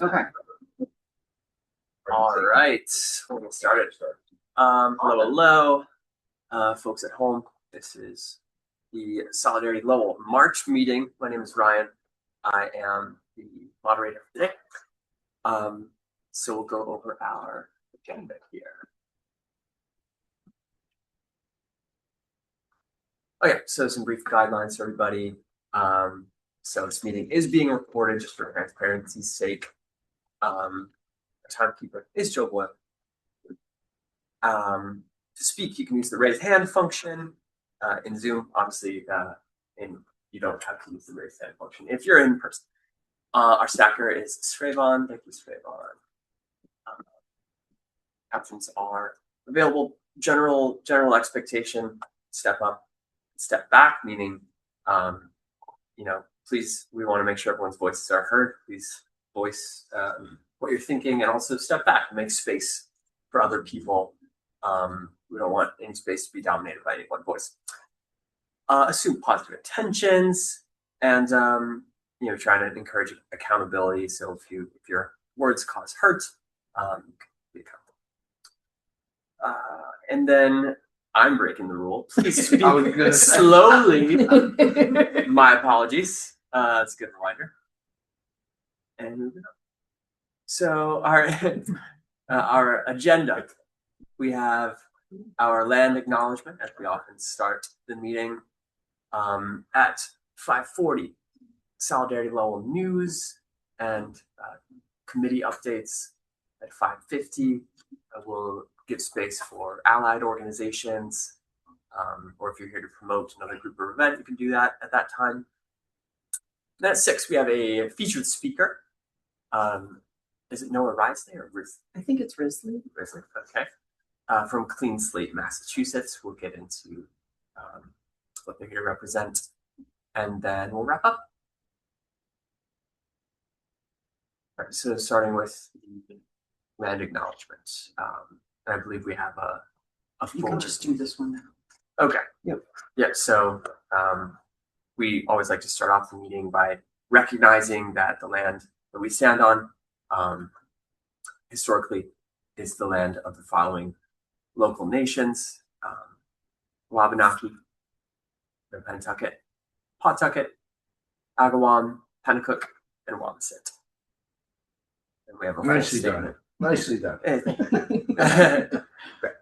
Okay. All right, we'll get started. Hello, folks at home. This is the Solidarity Lowell March meeting. My name is Ryan. I am the moderator for today. So we'll go over our agenda here. Okay, so some brief guidelines for everybody. So this meeting is being recorded just for transparency's sake. Our timekeeper is Joe Boyle. To speak, you can use the raise hand function in Zoom, obviously, and you don't have to use the raise hand function if you're in person. Our stacker is Srayvon. Thank you, Srayvon. Captions are available. General expectation: step up, step back. Meaning, please, we want to make sure everyone's voices are heard. Please voice what you're thinking, and also step back and make space for other people. We don't want any space to be dominated by any one voice. Assume positive intentions, and trying to encourage accountability. So if your words cause hurt, you can be accountable. And then I'm breaking the rule. Please speak slowly. My apologies. It's a good reminder. And moving on. So our agenda. We have our land acknowledgement, as we often start the meeting, at 5:40. Solidarity Lowell news and committee updates at 5:50. We'll give space for allied organizations, or if you're here to promote another group or event, you can do that at that time. And at 6, we have a featured speaker. Is it Noah Risley or Risley? I think it's Risley. Risley, okay. From Clean Slate Massachusetts. We'll get into what they're here to represent, and then we'll wrap up. All right, so starting with the land acknowledgement. I believe we have a You can just do this one now. Okay. Yep. Yeah, so we always like to start off the meeting by recognizing that the land that we stand on historically is the land of the following local nations: Wabanaki, Pentucket, Pawtucket, Agawam, Pennacook, and Wabasit. And we have a Nicely done. Nicely done. Hey,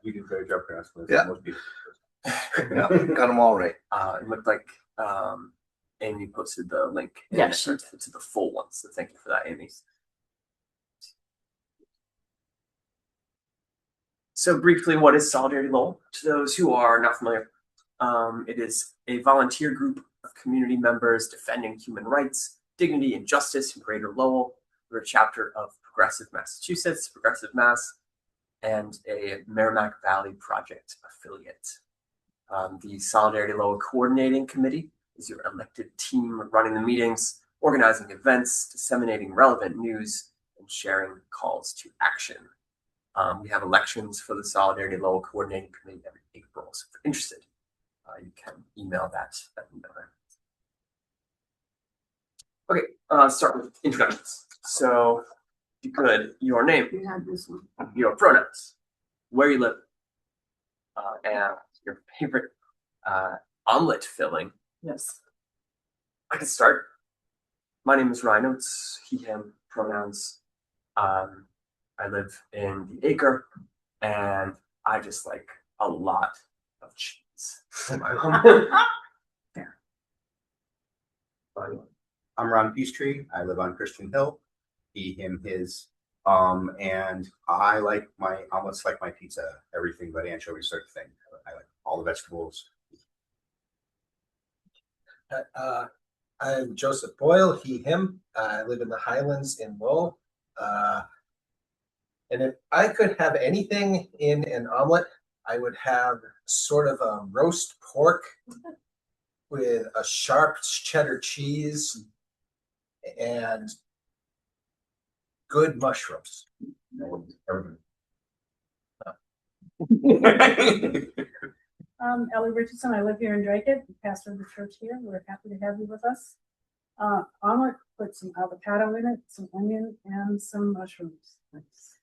You did a great job pronouncing this. Yeah. Most people. Yeah, got them all right. It looked like Amy posted the link Yes. to the full one. So thank you for that, Amy. So briefly, what is Solidarity Lowell? To those who are not familiar, it is a volunteer group of community members defending human rights, dignity, and justice in Greater Lowell. We're a chapter of Progressive Massachusetts, Progressive Mass, and a Merrimack Valley Project affiliate. The Solidarity Lowell Coordinating Committee is your elected team running the meetings, organizing events, disseminating relevant news, and sharing calls to action. We have elections for the Solidarity Lowell Coordinating Committee every April. So if you're interested, you can email that. Okay, start with introductions. So, if you could, your name, You have this one. your pronouns, where you live, and your favorite omelet filling. Yes. I can start. My name is Rhino. It's he, him pronouns. I live in the Acre, and I just like a lot of cheese in my home. Fair. I'm Ron Peacetree. I live on Christian Hill. He, him, his. And I like my omelets like my pizza, everything but anchovy sort of thing. I like all the vegetables. I'm Joseph Boyle, he, him. I live in the Highlands in Lowell. And if I could have anything in an omelet, I would have sort of a roast pork with a sharp cheddar cheese and good mushrooms. Ellie Richardson, I live here in Drake, pastor of the church here. We're happy to have you with us. Omelet, put some avocado in it, some onion and some mushrooms. Nice.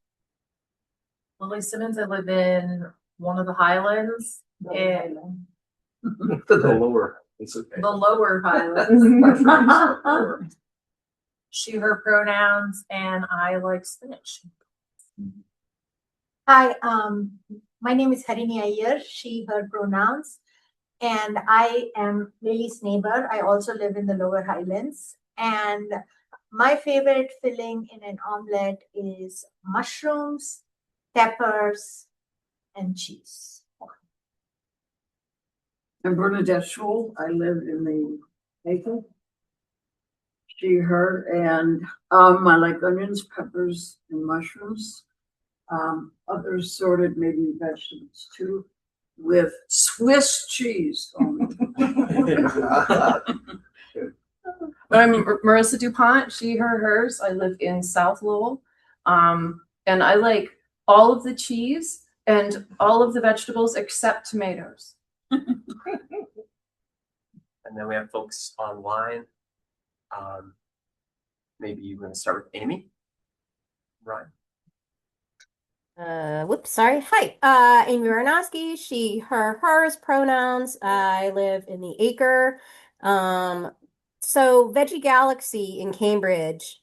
Lily Simmons, I live in one of the Highlands and The lower. It's okay. the lower Highlands. She, her pronouns, and I like spinach. Hi, my name is Harini Iyer, she, her pronouns, and I am Lily's neighbor. I also live in the Lower Highlands, and my favorite filling in an omelette is mushrooms, peppers, and cheese. I'm Bernadette Schul. I live in the Acre. She, her, and I like onions, peppers, and mushrooms. Other assorted, maybe vegetables too, with Swiss cheese. I'm Marissa DuPont, she, her, hers. I live in South Lowell. And I like all of the cheese and all of the vegetables except tomatoes. And then we have folks online. Maybe we're going to start with Amy. Ryan. Whoops, sorry. Hi, Amy Varanowski, she, her, hers pronouns. I live in the Acre. So Veggie Galaxy in Cambridge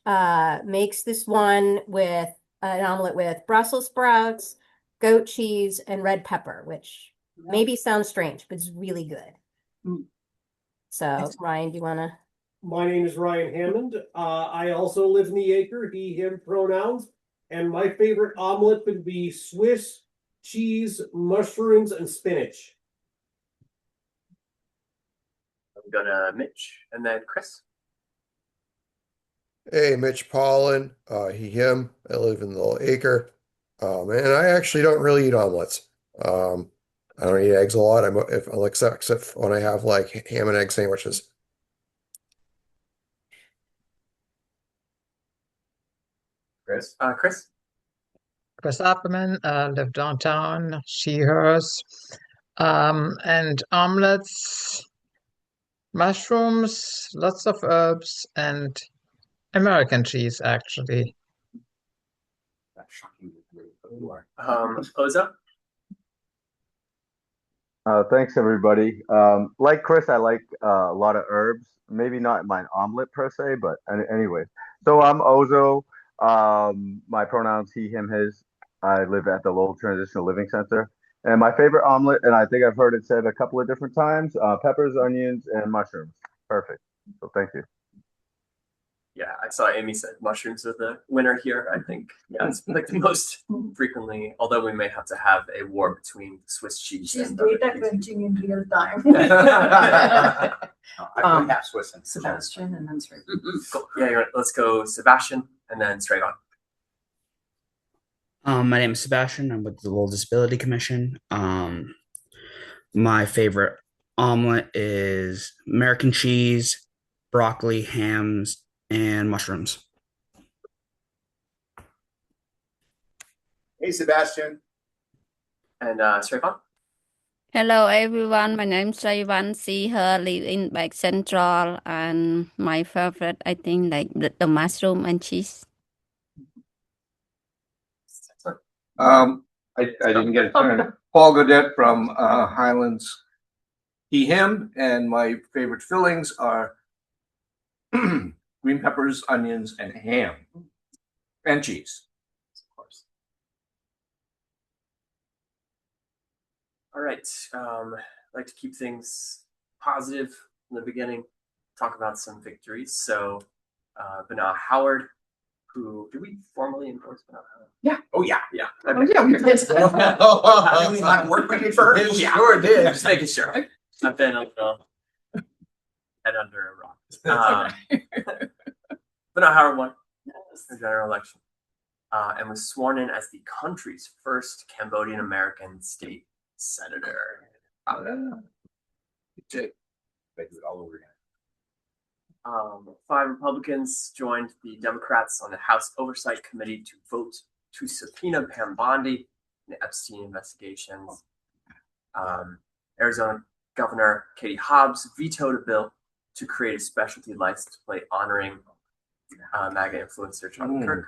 makes this one with an omelet with Brussels sprouts, goat cheese, and red pepper, which maybe sounds strange, but it's really good. So Ryan, do you want to? My name is Ryan Hammond. I also live in the Acre, he, him pronouns. And my favorite omelet would be Swiss cheese, mushrooms, and spinach. I'm going to Mitch and then Chris. Hey, Mitch Paulin, he, him. I live in the Little Acre. And I actually don't really eat omelets. I don't eat eggs a lot. Except when I have like ham and egg sandwiches. Chris. Chris Opperman, live downtown, she, hers. And omelets, mushrooms, lots of herbs, and American cheese, actually. That's shocking. You are. Oza. Thanks everybody. Like Chris, I like a lot of herbs. Maybe not my omelet per se, but anyway. So I'm Ozo. My pronouns he, him, his. I live at the Lowell Transitional Living Center. And my favorite omelet, and I think I've heard it said a couple of different times, peppers, onions, and mushrooms. Perfect. So thank you. Yeah, I saw Amy said mushrooms are the winner here. I think it's like the most frequently, although we may have to have a war between Swiss cheese. She's and other data cheese. crunching in real time. I have Swiss and Sebastian and then Sray. Cool. Yeah, let's go Sebastian and then Stragon. My name is Sebastian. I'm with the Lowell Disability Commission. My favorite omelet is American cheese, broccoli, hams, and mushrooms. Hey, Sebastian. And Stragon. Hello everyone, my name is Rayvan. See her live in Back Central, and my favorite, I think, like the mushroom and cheese. I didn't get a turn. Paul Godet from Highlands, he, him, and my favorite fillings are green peppers, onions, and ham, and cheese. Of course. All right. I'd like to keep things positive in the beginning. Talk about some victories. So, Bana Howard. Who did we formally endorse? Yeah. Oh yeah. Yeah. Oh, yeah, we did. Really not working for her? Yeah, sure did. Just making sure. I've been a little head under a rock. But no, Howard won the general election and was sworn in as the country's first Cambodian American state senator. They do it all over again. 5 Republicans joined the Democrats on the House Oversight Committee to vote to subpoena Pam Bondi in the Epstein investigations. Arizona Governor Katie Hobbs vetoed a bill to create a specialty license plate honoring MAGA influencer Charlie Kirk.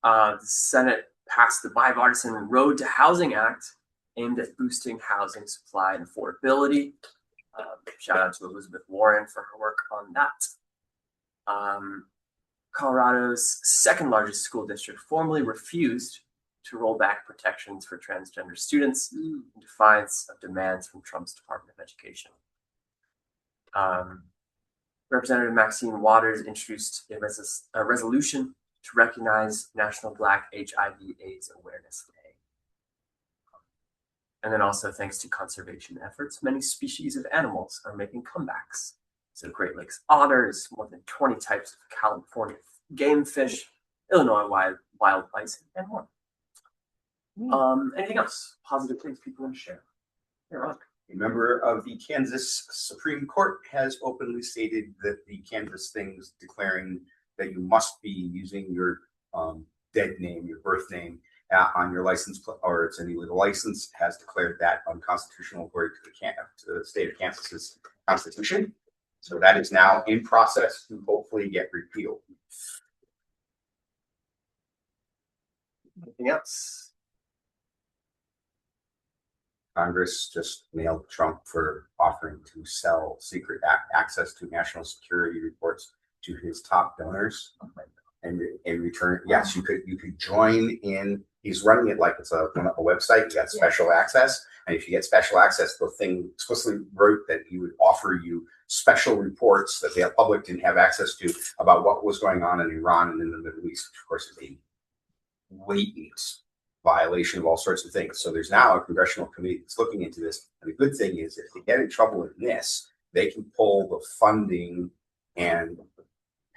The Senate passed the bipartisan Road to Housing Act aimed at boosting housing supply and affordability. Shout out to Elizabeth Warren for her work on that. Colorado's second largest school district formally refused to roll back protections for transgender students in defiance of demands from Trump's Department of Education. Representative Maxine Waters introduced a resolution to recognize National Black HIV/AIDS Awareness Day. And then also, thanks to conservation efforts, many species of animals are making comebacks. So Great Lakes otters, more than 20 types of California game fish, Illinois wild bison, and more. Anything else? Positive things people want to share? A member of the Kansas Supreme Court has openly stated that the Kansas things declaring that you must be using your dead name, your birth name, on your license, or it's an illegal license, has declared that unconstitutional according to the state of Kansas's constitution. So that is now in process to hopefully get repealed. Anything else? Congress just nailed Trump for offering to sell secret access to national security reports to his top donors. And in return, yes, you could join in. He's running it like it's a website. You got special access, and if you get special access, the thing explicitly wrote that he would offer you special reports that the public didn't have access to about what was going on in Iran and in the Middle East, which of course is a blatant violation of all sorts of things. So there's now a congressional committee that's looking into this. And the good thing is, if they get in trouble in this, they can pull the funding and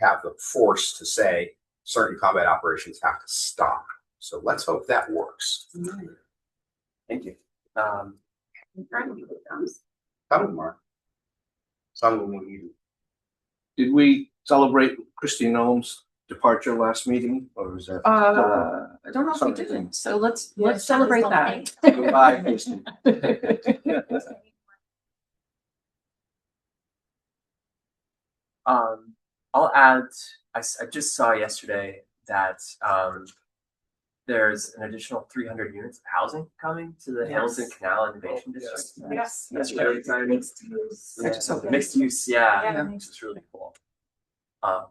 have the force to say certain combat operations have to stop. So let's hope that works. Thank you. Some of them are. Some of them we need. Did we celebrate Christy Noem's departure last meeting, or was that? I don't know if we did. So let's celebrate that. Goodbye, Christy. I'll add, I just saw yesterday that there's an additional 300 units of housing coming to the Hamilton Canal Innovation District. Yes. That's really exciting. Mixed use. Mixed use, yeah. Which is really cool. And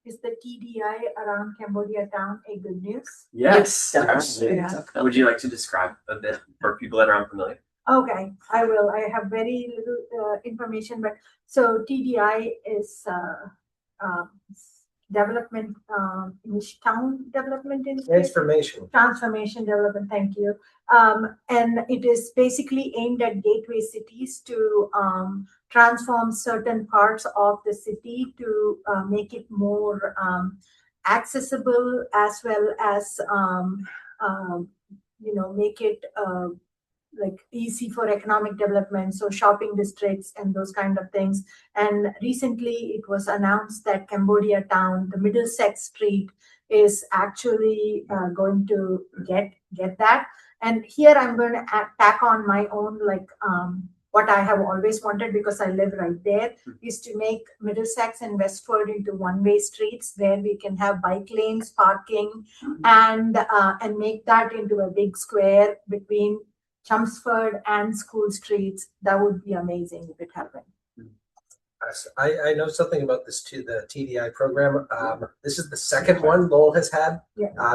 is the TDI around Cambodia town a good news? Yes. Absolutely. Would you like to describe a bit for people that are unfamiliar? Okay, I will. I have very little information, but so TDI is development, town development in transformation development. Thank you. And it is basically aimed at gateway cities to transform certain parts of the city to make it more accessible, as well as make it like easy for economic development, so shopping districts and those kind of things. And recently it was announced that Cambodia town, the Middlesex Street, is actually going to get that. And here I'm going to tack on my own, like what I have always wanted, because I live right there, is to make Middlesex and Westford into one-way streets where we can have bike lanes, parking, and make that into a big square between Chelmsford and School Streets. That would be amazing if it happened. I know something about this too, the TDI program. This is the second one Lowell has had.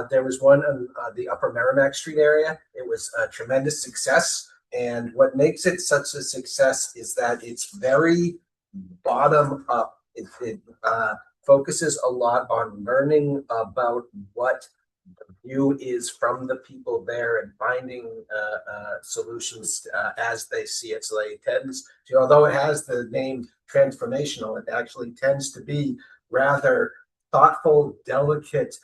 There was one on the Upper Merrimack Street area. It was a tremendous success. And what makes it such a success is that it's very bottom up. It focuses a lot on learning about what the view is from the people there and finding solutions as they see it. So it tends to, although it has the name transformational, it actually tends to be rather thoughtful, delicate,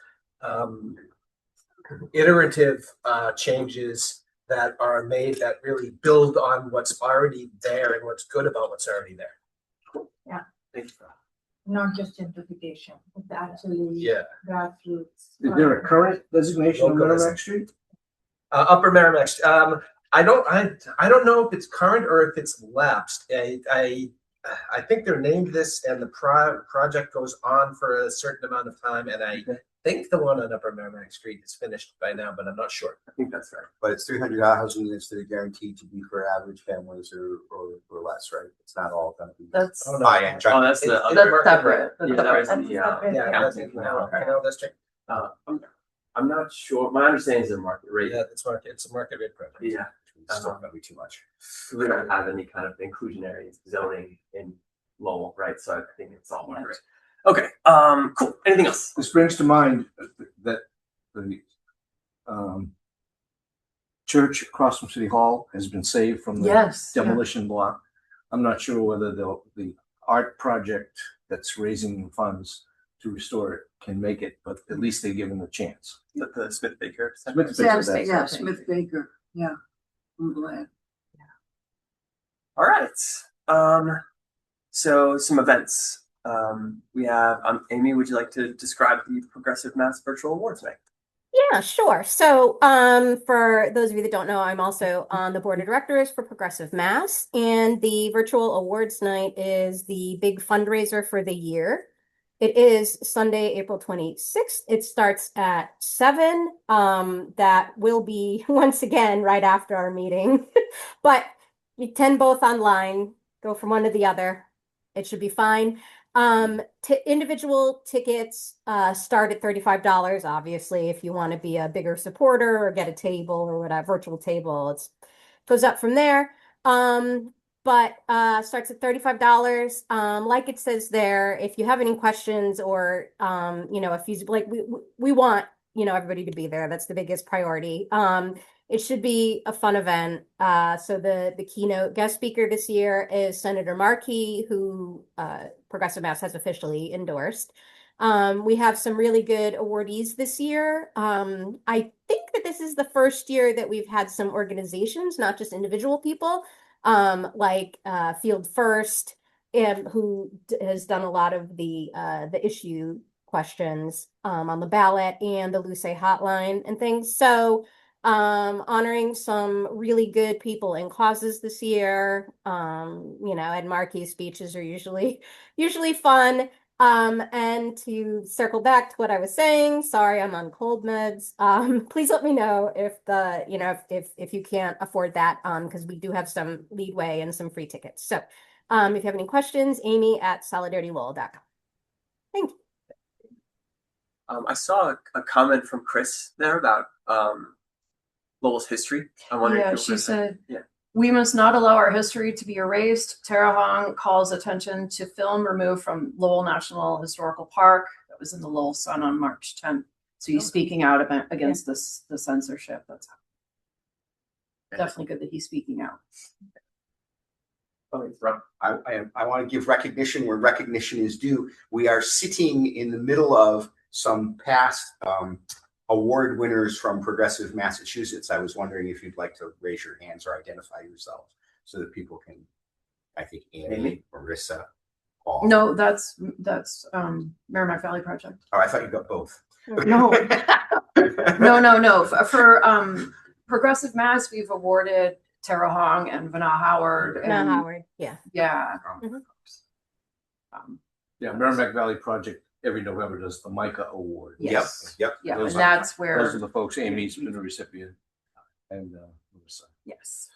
iterative changes that are made that really build on what's already there and what's good about what's already there. Yeah. Thank you. Not just gentrification, it's actually grassroots. Is there a current designation on Merrimack Street? Upper Merrimack. I don't know if it's current or if it's lapsed. I think they're named this, and the project goes on for a certain amount of time. And I think the one on Upper Merrimack Street is finished by now, but I'm not sure. I think that's right. But it's 300 housing units that are guaranteed to be for average families or less, right? It's not all going to be. That's Oh, no. high-end. That's the that's other separate. Yeah, that was the Yeah, that's counting. Canal District. I'm not sure. My understanding is a market rate. Yeah, it's a market rate project. Yeah. It's still going to be too much. We don't have any kind of inclusionary zoning in Lowell, right? So I think it's all market rate. Okay. Cool. Anything else? This brings to mind that the church across from City Hall has been saved from the Yes. demolition block. I'm not sure whether the art project that's raising funds to restore it can make it, but at least they give them a chance. The Smith Baker. Smith Yeah, Baker, that's- Yeah, Smith Baker. Yeah, I'm glad. All right. So some events. We have Amy, would you like to describe the Progressive Mass Virtual Awards night? Yeah, sure. So, for those of you that don't know, I'm also on the board of directors for Progressive Mass, and the virtual awards night is the big fundraiser for the year. It is Sunday, April 26th. It starts at 7. That will be once again right after our meeting, but you attend both online, go from one to the other. It should be fine. Individual tickets start at $35. Obviously, if you want to be a bigger supporter or get a table or whatever, virtual table, it goes up from there. But starts at $35. Like it says there, if you have any questions or if you like, we want everybody to be there. That's the biggest priority. It should be a fun event. So the keynote guest speaker this year is Senator Markey, who Progressive Mass has officially endorsed. We have some really good awardees this year. I think that this is the first year that we've had some organizations, not just individual people, like Field First, who has done a lot of the issue questions on the ballot, and the Luce hotline and things. So honoring some really good people and causes this year. Ed Markey's speeches are usually fun. And to circle back to what I was saying, sorry, I'm on cold meds. Please let me know if if you can't afford that, because we do have some leadway and some free tickets. So, if you have any questions, Amy at solidaritylowell.com. Thank you. I saw a comment from Chris there about Lowell's history. I wonder. Yeah, she said, we must not allow our history to be erased. Tara Hong calls attention to film removed from Lowell National Historical Park that was in the Lowell Sun on March 10th. So he's speaking out against the censorship. That's definitely good that he's speaking out. I want to give recognition where recognition is due. We are sitting in the middle of some past award winners from Progressive Massachusetts. I was wondering if you'd like to raise your hands or identify yourself so that people can, I think, Amy, Marissa, Paul. No, that's Merrimack Valley Project. Oh, I thought you got both. No. No. For Progressive Mass, we've awarded Tara Hong and Vanna Howard. Vanna Howard, yeah. Yeah. Merrimack Valley Project every November does the MICA Award. Yes. Yep. Yeah, Those and that's where those are the folks Amy's been a recipient, and Marissa. Yes.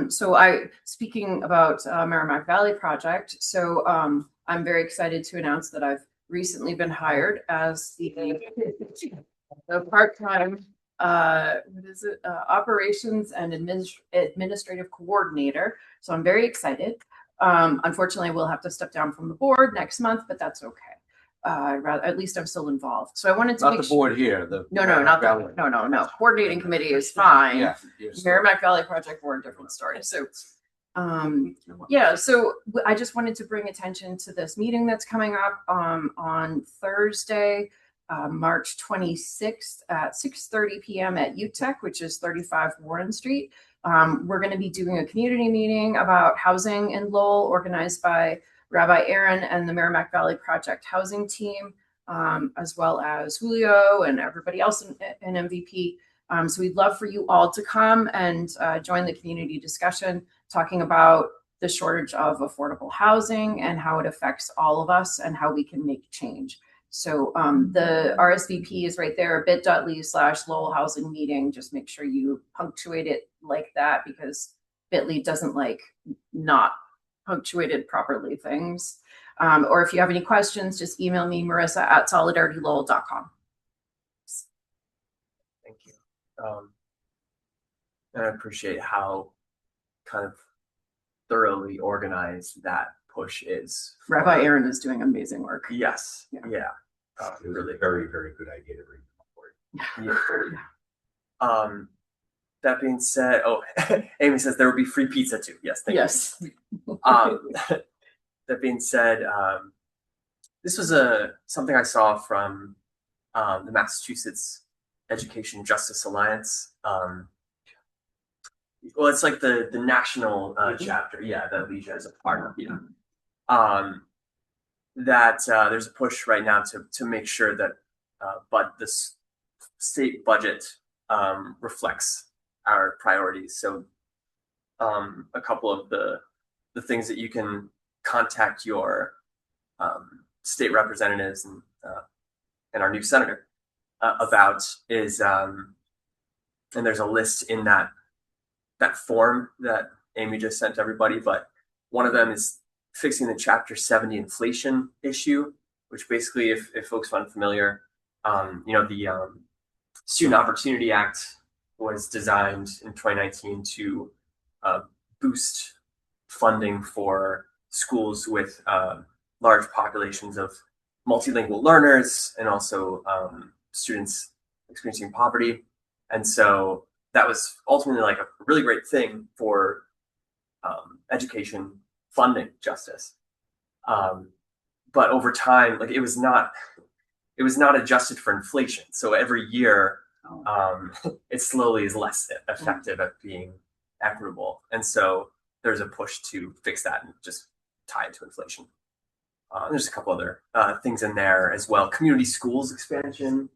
So speaking about Merrimack Valley Project, so I'm very excited to announce that I've recently been hired as the part-time operations and administrative coordinator. So I'm very excited. Unfortunately, I will have to step down from the board next month, but that's okay. At least I'm still involved. So I wanted to Not make the board here. No. Coordinating committee is fine. Yeah. Merrimack Valley Project Board, different story. So, so I just wanted to bring attention to this meeting that's coming up on Thursday, March 26th at 6:30 p.m. at UTEC, which is 35 Warren Street. We're going to be doing a community meeting about housing in Lowell, organized by Rabbi Aaron and the Merrimack Valley Project housing team, as well as Julio and everybody else in MVP. So we'd love for you all to come and join the community discussion, talking about the shortage of affordable housing and how it affects all of us and how we can make change. So the RSVP is right there, bit.ly/Lowell Housing Meeting. Just make sure you punctuate it like that, because Bitly doesn't like not punctuated properly things. Or if you have any questions, just email me, marissa@solidaritylowell.com. Thank you. And I appreciate how kind of thoroughly organized that push is. Rabbi Aaron is doing amazing work. Yes. Yeah. It was a very, very good idea to bring them forward. Yeah. That being said, Amy says there will be free pizza too. Yes, thank you. That being said, this was something I saw from the Massachusetts Education Justice Alliance. Well, it's like the national chapter. Yeah, that Alicia is a part of. Yeah. That there's a push right now to make sure that but this state budget reflects our priorities. So a couple of the things that you can contact your state representatives and our new senator about is and there's a list in that form that Amy just sent everybody, but one of them is fixing the Chapter 70 inflation issue, which basically, if folks are unfamiliar, the Student Opportunity Act was designed in 2019 to boost funding for schools with large populations of multilingual learners and also students experiencing poverty. And so that was ultimately like a really great thing for education funding justice. But over time, like it was not adjusted for inflation. So every year, it slowly is less effective at being equitable. And so there's a push to fix that and just tie it to inflation. There's a couple other things in there as well. Community schools expansion.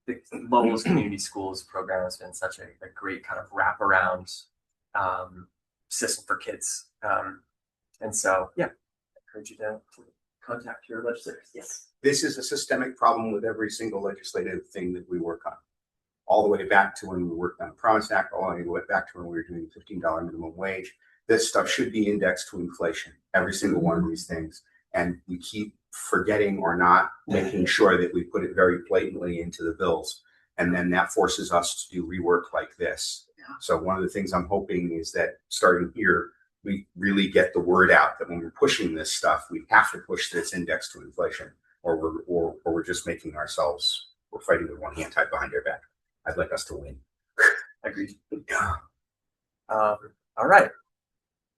The Lowell's Community Schools program has been such a great kind of wraparound system for kids. And so, I encourage you to contact your legislators. Yes. This is a systemic problem with every single legislative thing that we work on. All the way back to when we worked on the Promise Act, all the way back to when we were doing the $15 minimum wage. This stuff should be indexed to inflation, every single one of these things. And we keep forgetting or not making sure that we put it very blatantly into the bills. And then that forces us to do rework like this. Yeah. So one of the things I'm hoping is that starting here, we really get the word out that when we're pushing this stuff, we have to push this index to inflation, or we're just making ourselves, we're fighting with one hand tied behind our back. I'd like us to win. Agreed. Yeah. All right.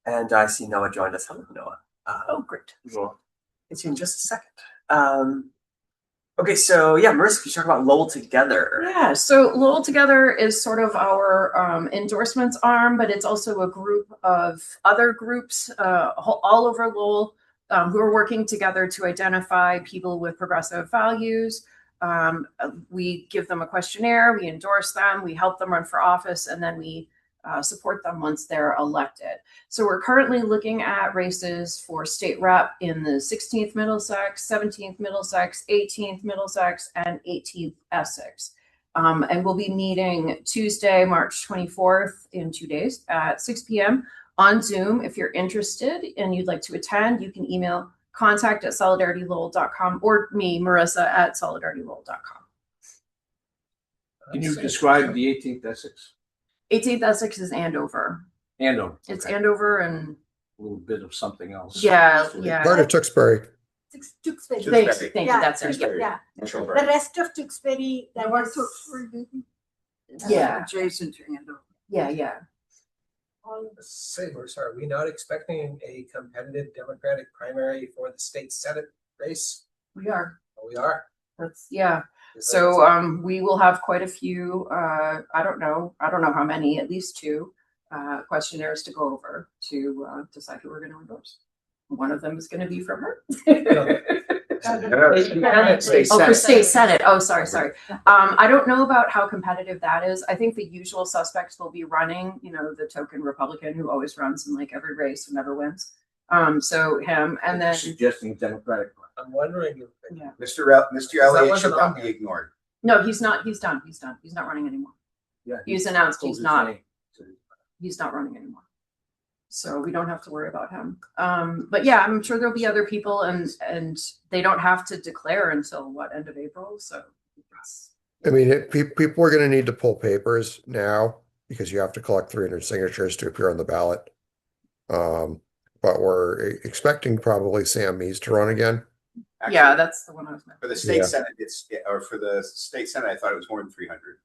And I see Noah joined us. Hello, Noah. Great. We'll get you in just a second. Okay, so Marissa, could you talk about Lowell Together? Yeah, so Lowell Together is sort of our endorsements arm, but it's also a group of other groups all over Lowell who are working together to identify people with progressive values. We give them a questionnaire, we endorse them, we help them run for office, and then we support them once they're elected. So we're currently looking at races for state rep in the 16th Middlesex, 17th Middlesex, 18th Middlesex, and 18th Essex. And we'll be meeting Tuesday, March 24th in 2 days at 6 p.m. on Zoom. If you're interested and you'd like to attend, you can email contact@solidaritylowell.com or me, marissa@solidaritylowell.com. Can you describe the 18th Essex? 18th Essex is Andover. Andover. It's Andover and a little bit of something else. Yeah. Part of Tewksbury. Tewksbury. Thank you. Yeah. That's it. Yeah. The rest of Tewksbury, that was adjacent to Andover. Yeah. Are we not expecting a competitive Democratic primary for the state Senate race? We are. Oh, we are. So we will have quite a few. I don't know how many. At least 2 questionnaires to go over to decide who we're going to endorse. One of them is going to be from her. State Oh, for Senate. state senate. Oh, sorry. I don't know about how competitive that is. I think the usual suspects will be running, the token Republican who always runs in like every race and never wins. So him, and then Suggesting Democratic. I'm wondering. Yeah. That Mr. Elliott wasn't should on not be there. ignored. no, he's not. He's done. He's not running anymore. Yeah, He's announced he's his not. name. He's not running anymore. So we don't have to worry about him. But yeah, I'm sure there'll be other people, and they don't have to declare until end of April. So I mean, people are going to need to pull papers now because you have to collect 300 signatures to appear on the ballot. But we're expecting probably Sam Mees to run again. Actually, yeah, that's the one I was meant. for the state Yeah. senate. For the state senate, I thought it was more than 300.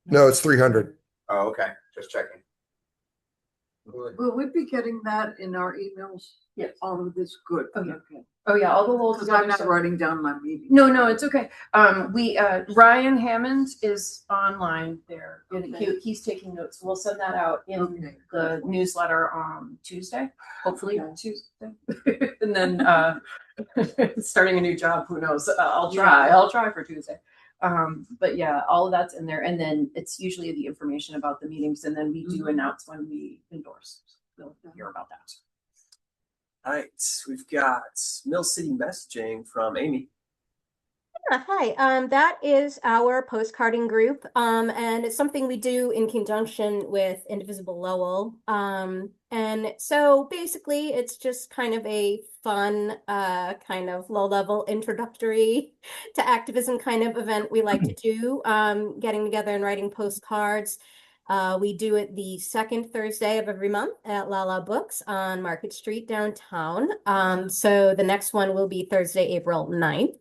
No, it's 300. Oh, okay, just checking. Will we be getting that in our emails? Yes. All of this, good. Oh, yeah. Okay. Oh yeah, all the Lowell Because I'm not writing down my meeting. No, it's okay. Ryan Hammond is online there. And he's taking notes. We'll send that out in the newsletter on Tuesday, hopefully Tuesday. And then starting a new job, who knows? I'll try for Tuesday. But yeah, all of that's in there. And then it's usually the information about the meetings, and then we do announce when we endorse. You'll hear about that. All right, we've got Mill City messaging from Amy. Yeah, hi. That is our postcarding group. And it's something we do in conjunction with Indivisible Lowell. And so basically it's just kind of a fun, kind of low-level introductory to activism kind of event we like to do, getting together and writing postcards. We do it the second Thursday of every month at Lala Books on Market Street downtown. So the next one will be Thursday, April 9th.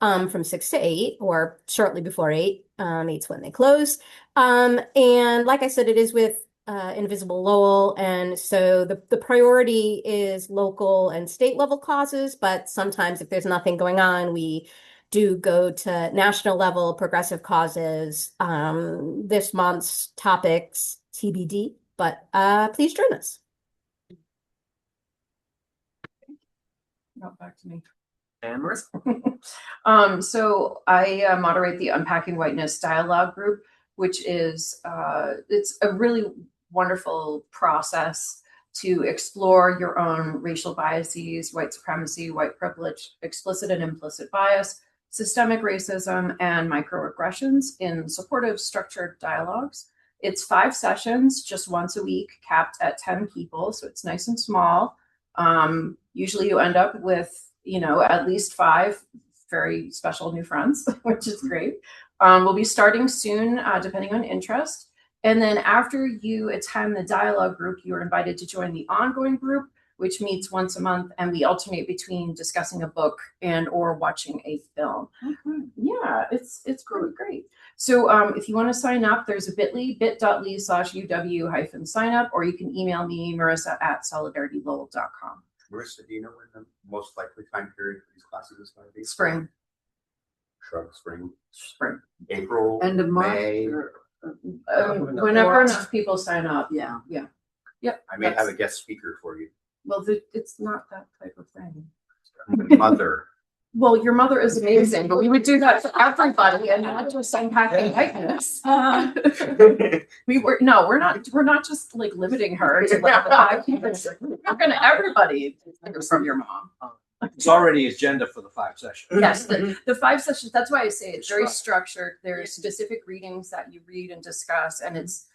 From 6 to 8 or shortly before 8. 8's when they close. And like I said, it is with Invisible Lowell. And so the priority is local and state level causes, but sometimes if there's nothing going on, we do go to national level progressive causes. This month's topics TBD, but please join us. Not back to me. And Marissa. So I moderate the Unpacking Whiteness dialogue group, which is it's a really wonderful process to explore your own racial biases, white supremacy, white privilege, explicit and implicit bias, systemic racism, and microaggressions in supportive structured dialogues. It's 5 sessions, just once a week, capped at 10 people, so it's nice and small. Usually you end up with at least 5 very special new friends, which is great. We'll be starting soon, depending on interest. And then after you attend the dialogue group, you are invited to join the ongoing group, which meets once a month, and we alternate between discussing a book and or watching a film. Yeah, it's pretty great. So if you want to sign up, there's a bit.ly/UW-sign-up, or you can email me, marissa@solidaritylowell.com. Marissa, do you know when the most likely time period for these classes is going to be? Spring. Spring. April. End of March. May. Whenever enough people sign up. Yeah. Yep. I may have a guest speaker for you. Well, it's not that type of thing. Mother. Well, your mother is amazing, but we would do that for everybody and not just Unpacking Whiteness. We're not just like limiting her to like the 5 people. We're gonna everybody from your mom. It's already agenda for the 5 sessions. Yes, the 5 sessions. That's why I say it's very structured. There's specific readings that you read and discuss, and it's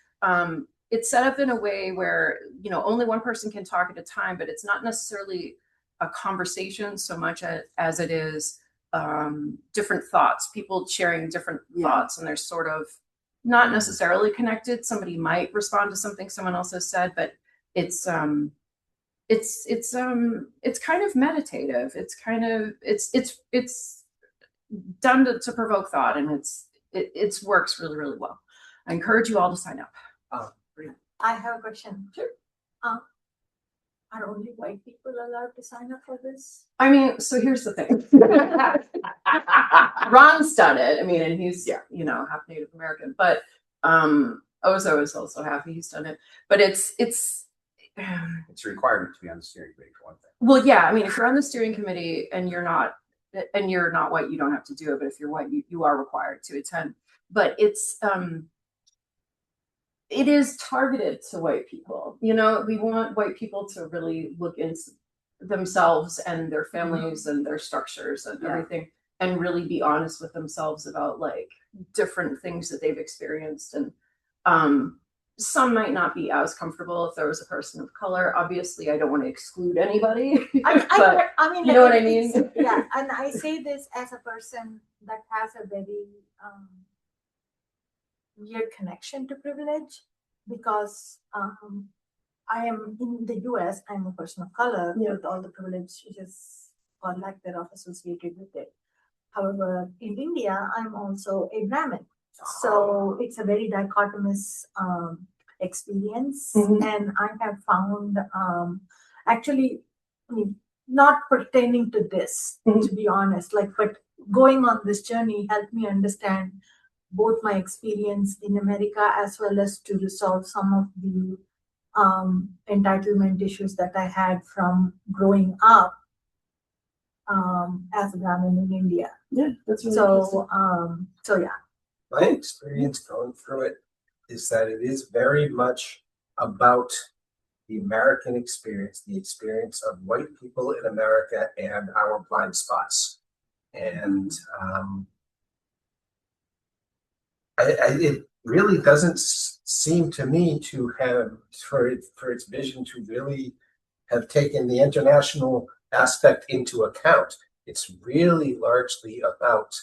set up in a way where only one person can talk at a time, but it's not necessarily a conversation so much as it is different thoughts, people sharing different thoughts, and they're sort of not necessarily connected. Somebody might respond to something someone else has said, but it's kind of meditative. It's done to provoke thought, and it works really, really well. I encourage you all to sign up. I have a question. Sure. Are only white people allowed to sign up for this? I mean, so here's the thing. Ron's done it. I mean, and he's half Native American, but Ozo is also half. He's done it, but it's a requirement to be on the steering committee for one thing. Well, yeah. I mean, if you're on the steering committee and you're not and you're not white, you don't have to do it, but if you're white, you are required to attend. But it is targeted to white people. You know, we want white people to really look into themselves and their families and their structures and everything, and really be honest with themselves about like different things that they've experienced. And some might not be as comfortable if there was a person of color. Obviously, I don't want to exclude anybody. I mean, you know what I mean? Yeah, and I say this as a person that has a very weird connection to privilege, because I am in the US, I'm a person of color with all the privileges or lack thereof associated with it. However, in India, I'm also a Brahmin. So it's a very dichotomous experience. And I have found, actually, I mean, not pertaining to this, to be honest, but going on this journey helped me understand both my experience in America as well as to resolve some of the entitlement issues that I had from growing up as a Brahmin in India. Yeah, that's really so yeah. My experience going through it is that it is very much about the American experience, the experience of white people in America and our blind spots. And it really doesn't seem to me to have, for its vision to really have taken the international aspect into account. It's really largely about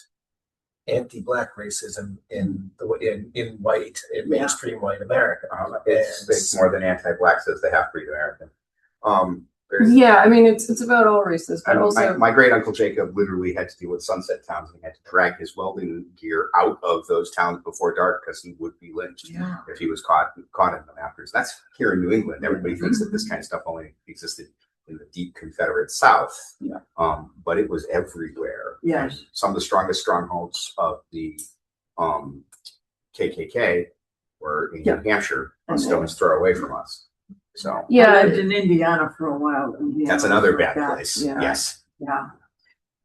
anti-Black racism in mainstream white America. It's more than anti-Black, says the half-breed American. Yeah, I mean, it's about all races, but also my great uncle Jacob literally had to deal with sunset towns, and he had to drag his welding gear out of those towns before dark because he would be lynched if he was caught in them afterwards. That's here in New England. Everybody thinks that this kind of stuff only existed in the deep Confederate South, but it was everywhere. Yes, and some of the strongest strongholds of the KKK were in New Hampshire, a stone's throw away from us. So I lived in Indiana for a while. That's another bad place. Yes. Yeah.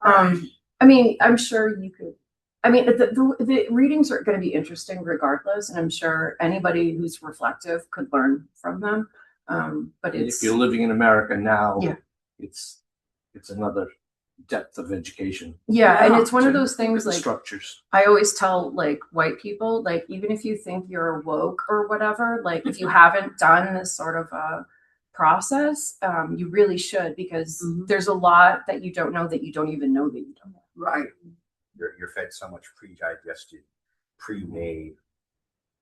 I mean, I'm sure you could. I mean, the readings are going to be interesting regardless, and I'm sure anybody who's reflective could learn from them. But if you're living in America now, it's another depth of education. Yeah, and it's one of those things like structures. I always tell like white people, like even if you think you're woke or whatever, like if you haven't done this sort of a process, you really should, because there's a lot that you don't know that you don't even know that you don't know. Right. You're fed so much pre-digested, pre-made,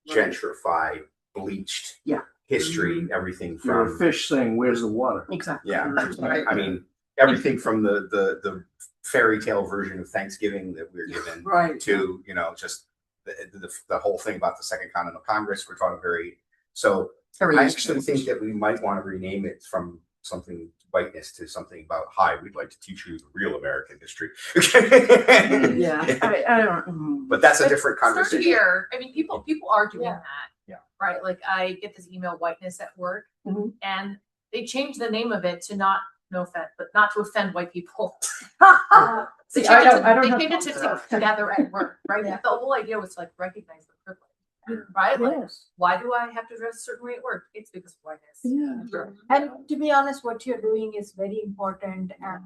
gentrified, bleached history, everything from You're a fish saying, "Where's the water?" Exactly. Yeah, I mean, everything from the fairy tale version of Thanksgiving that we're given, to just the whole thing about the Second Continental Congress. We're talking I actually think that we might want to rename it from something whiteness to something about, hi, we'd like to teach you the real American history. I don't. But that's a different conversation. Here, I mean, people are doing that. Yeah. Right. Like I get this email, whiteness at work, and they changed the name of it to not to offend white people. They changed it to together at work, right? The whole idea was to like recognize the privilege, right? Like, why do I have to dress a certain way at work? It's because of whiteness. Yeah. And to be honest, what you're doing is very important, and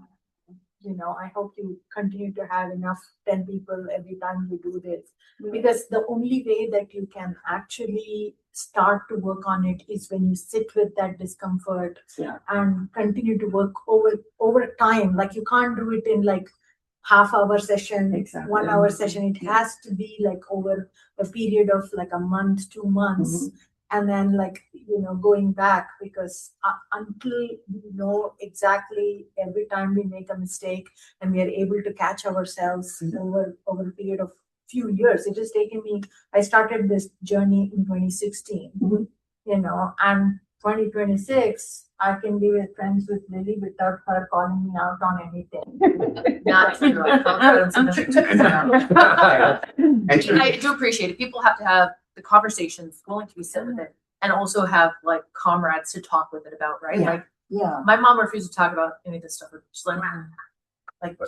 I hope you continue to have enough 10 people every time you do this, because the only way that you can actually start to work on it is when you sit with that discomfort and continue to work over time. Like you can't do it in like half-hour session, 1 hour session. It has to be like over a period of like a month, 2 months. And then going back, because until we know exactly every time we make a mistake and we are able to catch ourselves over a period of few years. It has taken me, I started this journey in 2016, and 2026, I can be with friends with Lily without her calling me out on anything. Not true. I do appreciate it. People have to have the conversations, willing to be sit with it, and also have like comrades to talk with it about, right? Like, my mom refused to talk about any of this stuff. She's like,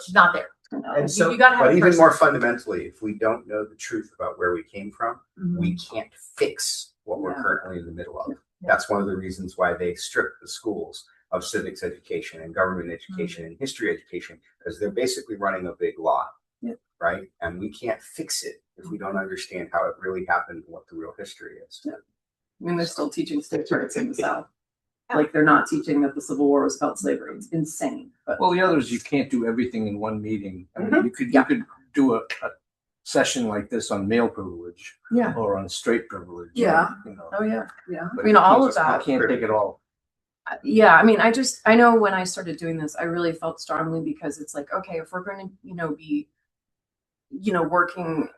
she's not there. And so, you gotta have but a even person. more fundamentally, if we don't know the truth about where we came from, we can't fix what we're currently in the middle of. That's one of the reasons why they stripped the schools of civics education and government education and history education, because they're basically running a big lie, right? And we can't fix it if we don't understand how it really happened and what the real history is. I mean, they're still teaching states' rights in the South. Like they're not teaching that the Civil War was about slavery. It's insane. But Well, the other is you can't do everything in one meeting. I mean, you could do a session like this on male privilege, or on straight privilege. Yeah. You know. Oh yeah. But I mean, you all can't- of that. You can't take it all. Yeah, I mean, I know when I started doing this, I really felt strongly because it's like, okay, if we're going to, be, working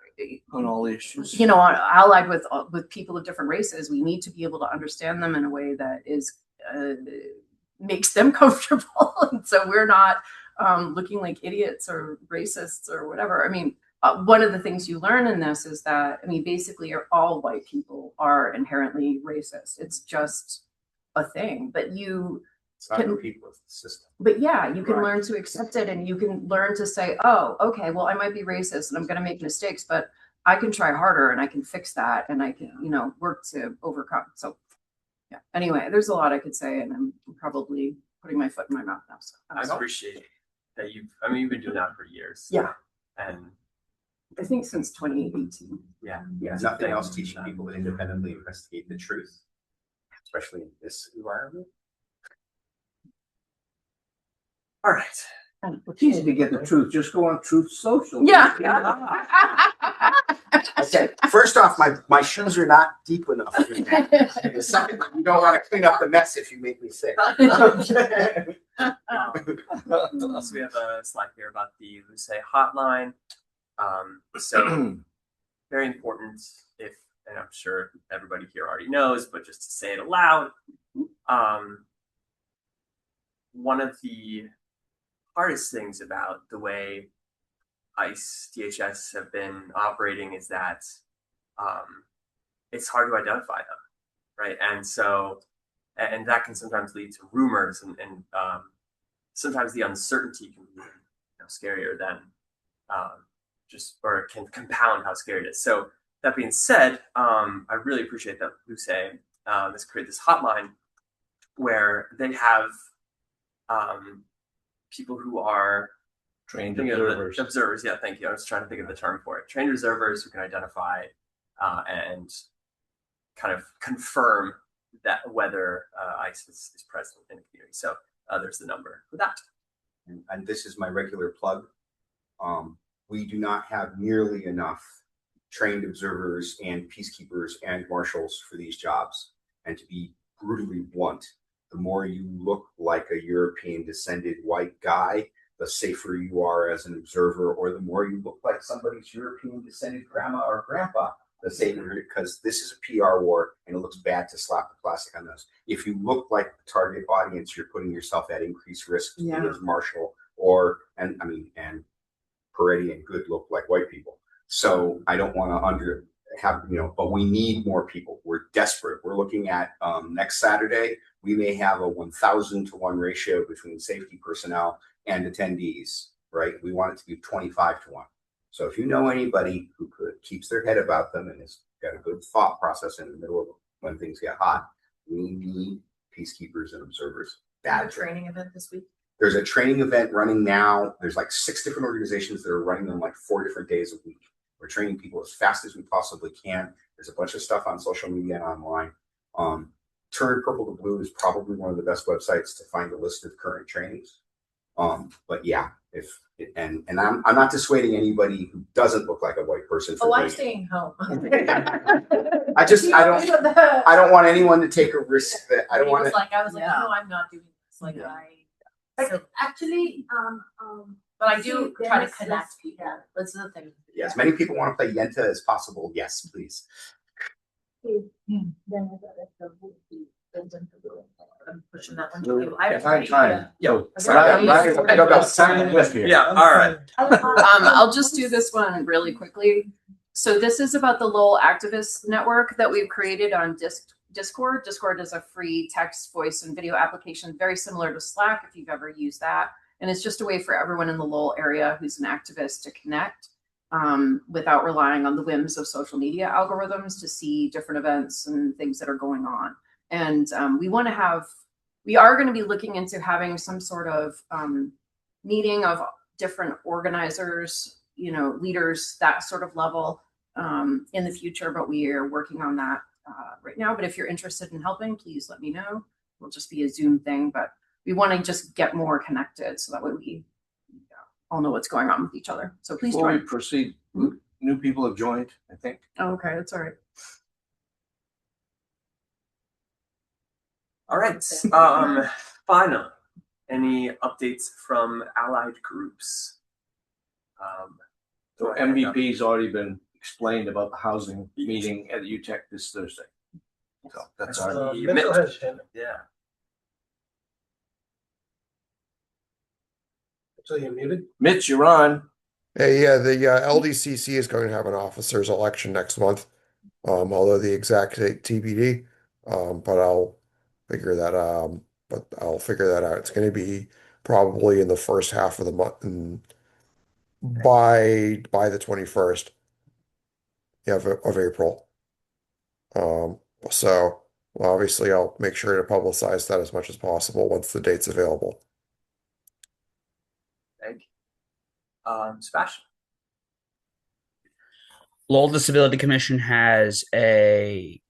on all issues, allied with people of different races, we need to be able to understand them in a way that is makes them comfortable, and so we're not looking like idiots or racists or whatever. I mean, one of the things you learn in this is that, I mean, basically, all white people are inherently racist. It's just a thing, but it's not the people, it's the system. But yeah, you can learn to accept it, and you can learn to say, oh, okay, well, I might be racist and I'm going to make mistakes, but I can try harder and I can fix that and I can, work to overcome. So yeah, anyway, there's a lot I could say, and I'm probably putting my foot in my mouth now. So I appreciate that you've been doing that for years. Yeah. And I think since 2018. Yeah. Nothing else teaching people to independently investigate the truth, especially in this environment. All right. It's easy to get the truth. Just go on Truth Social. Yeah. Okay. First off, my shoes are not deep enough. And second, you don't want to clean up the mess if you make me sick. Also, we have a slide here about the Luce hotline. So very important and I'm sure everybody here already knows, but just to say it aloud, one of the hardest things about the way ICE, DHS have been operating is that it's hard to identify them, right? And so, and that can sometimes lead to rumors, and sometimes the uncertainty can be scarier than or can compound how scary it is. So that being said, I really appreciate that Luce has created this hotline where they have people who are trained observers. Observers, yeah, thank you. I was trying to think of the term for it. Trained observers who can identify and kind of confirm that whether ICE is present in the community. So there's the number for that. And this is my regular plug. We do not have nearly enough trained observers and peacekeepers and marshals for these jobs. And to be brutally blunt, the more you look like a European descended white guy, the safer you are as an observer, or the more you look like somebody's European descended grandma or grandpa, the safer, because this is a PR war and it looks bad to slap the plastic on those. If you look like the target audience, you're putting yourself at increased risk to be as marshal and Peretti and Good look like white people. So I don't want to but we need more people. We're desperate. We're looking at next Saturday, we may have a 1,000 to 1 ratio between safety personnel and attendees, right? We want it to be 25 to 1. So if you know anybody who keeps their head about them and has got a good thought process in the middle of when things get hot, we need peacekeepers and observers. A training event this week. There's a training event running now. There's like 6 different organizations that are running them like 4 different days a week. We're training people as fast as we possibly can. There's a bunch of stuff on social media and online. Turn Purple to Blue is probably one of the best websites to find a list of current trainings. But yeah, I'm not dissuading anybody who doesn't look like a white person. I'm staying home. I don't want anyone to take a risk that I don't want to. I was like, no, I'm not doing this. Like Actually, but I do try to connect people. That's the thing. Yeah, as many people want to play Yenta as possible. Yes, please. I'm pushing that one to you. I have time. Yeah. Yeah. All right. I'll just do this one really quickly. So this is about the Lowell Activist Network that we've created on Discord. Discord is a free text, voice, and video application, very similar to Slack if you've ever used that. And it's just a way for everyone in the Lowell area who's an activist to connect without relying on the whims of social media algorithms to see different events and things that are going on. And we are going to be looking into having some sort of meeting of different organizers, leaders, that sort of level in the future, but we are working on that right now. But if you're interested in helping, please let me know. It'll just be a Zoom thing, but we want to just get more connected so that way we all know what's going on with each other. So please Before join. we proceed, new people have joined, I think. Oh, okay, that's all right. All right. Final. Any updates from allied groups? So MVP's already been explained about the housing meeting at UTEC this Thursday. So that's our. Mitchell has his hand up. Yeah. So you're muted? Mitch, you're on. Hey, yeah, the LDCC is going to have an officers election next month, although the exact date TBD. But I'll figure that out. It's going to be probably in the first half of the month, and by the 21st of April. So obviously I'll make sure to publicize that as much as possible once the date's available. Thank you. Sebastian. Lowell Disability Commission has a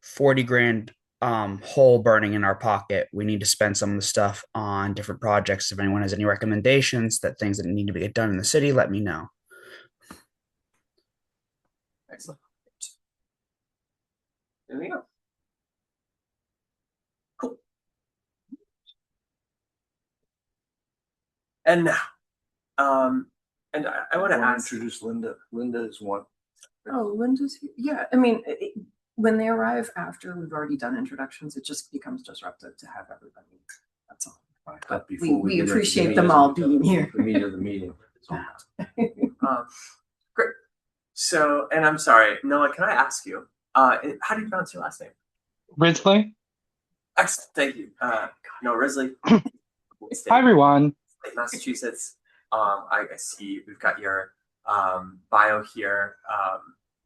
40 grand hole burning in our pocket. We need to spend some of the stuff on different projects. If anyone has any recommendations that things that need to get done in the city, let me know. Excellent. Anything else? Cool. And now, and I want to introduce Linda. Linda is one. Oh, Linda's here. Yeah, I mean, when they arrive after we've already done introductions, it just becomes disruptive to have everybody. That's all. But before We get into appreciate the them meat all of the- being here. The meat of the meeting. Great. So, and I'm sorry, Noah, can I ask you, how do you pronounce your last name? Risley. Excellent, thank you. Noah Risley. Hi, everyone. Slate Massachusetts. I see we've got your bio here,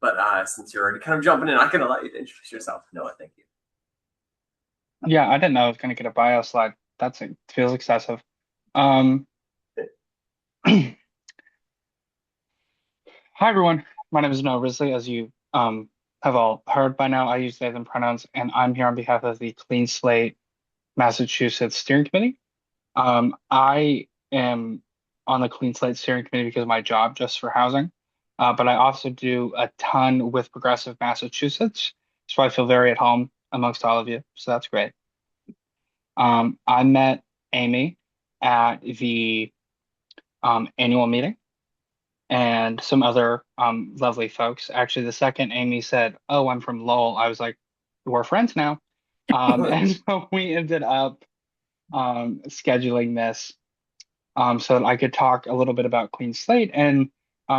but since you're already kind of jumping in, I'm going to let you introduce yourself. Noah, thank you. Yeah, I didn't know I was going to get a bio slide. Feels excessive. Hi, everyone. My name is Noah Risley. As you have all heard by now, I use they, them pronouns, and I'm here on behalf of the Clean Slate Massachusetts Steering Committee. I am on the Clean Slate Steering Committee because of my job just for housing, but I also do a ton with Progressive Massachusetts, so I feel very at home amongst all of you, so that's great. I met Amy at the annual meeting and some other lovely folks. Actually, the second Amy said, "Oh, I'm from Lowell," I was like, "We're friends now." And so we ended up scheduling this so that I could talk a little bit about Clean Slate and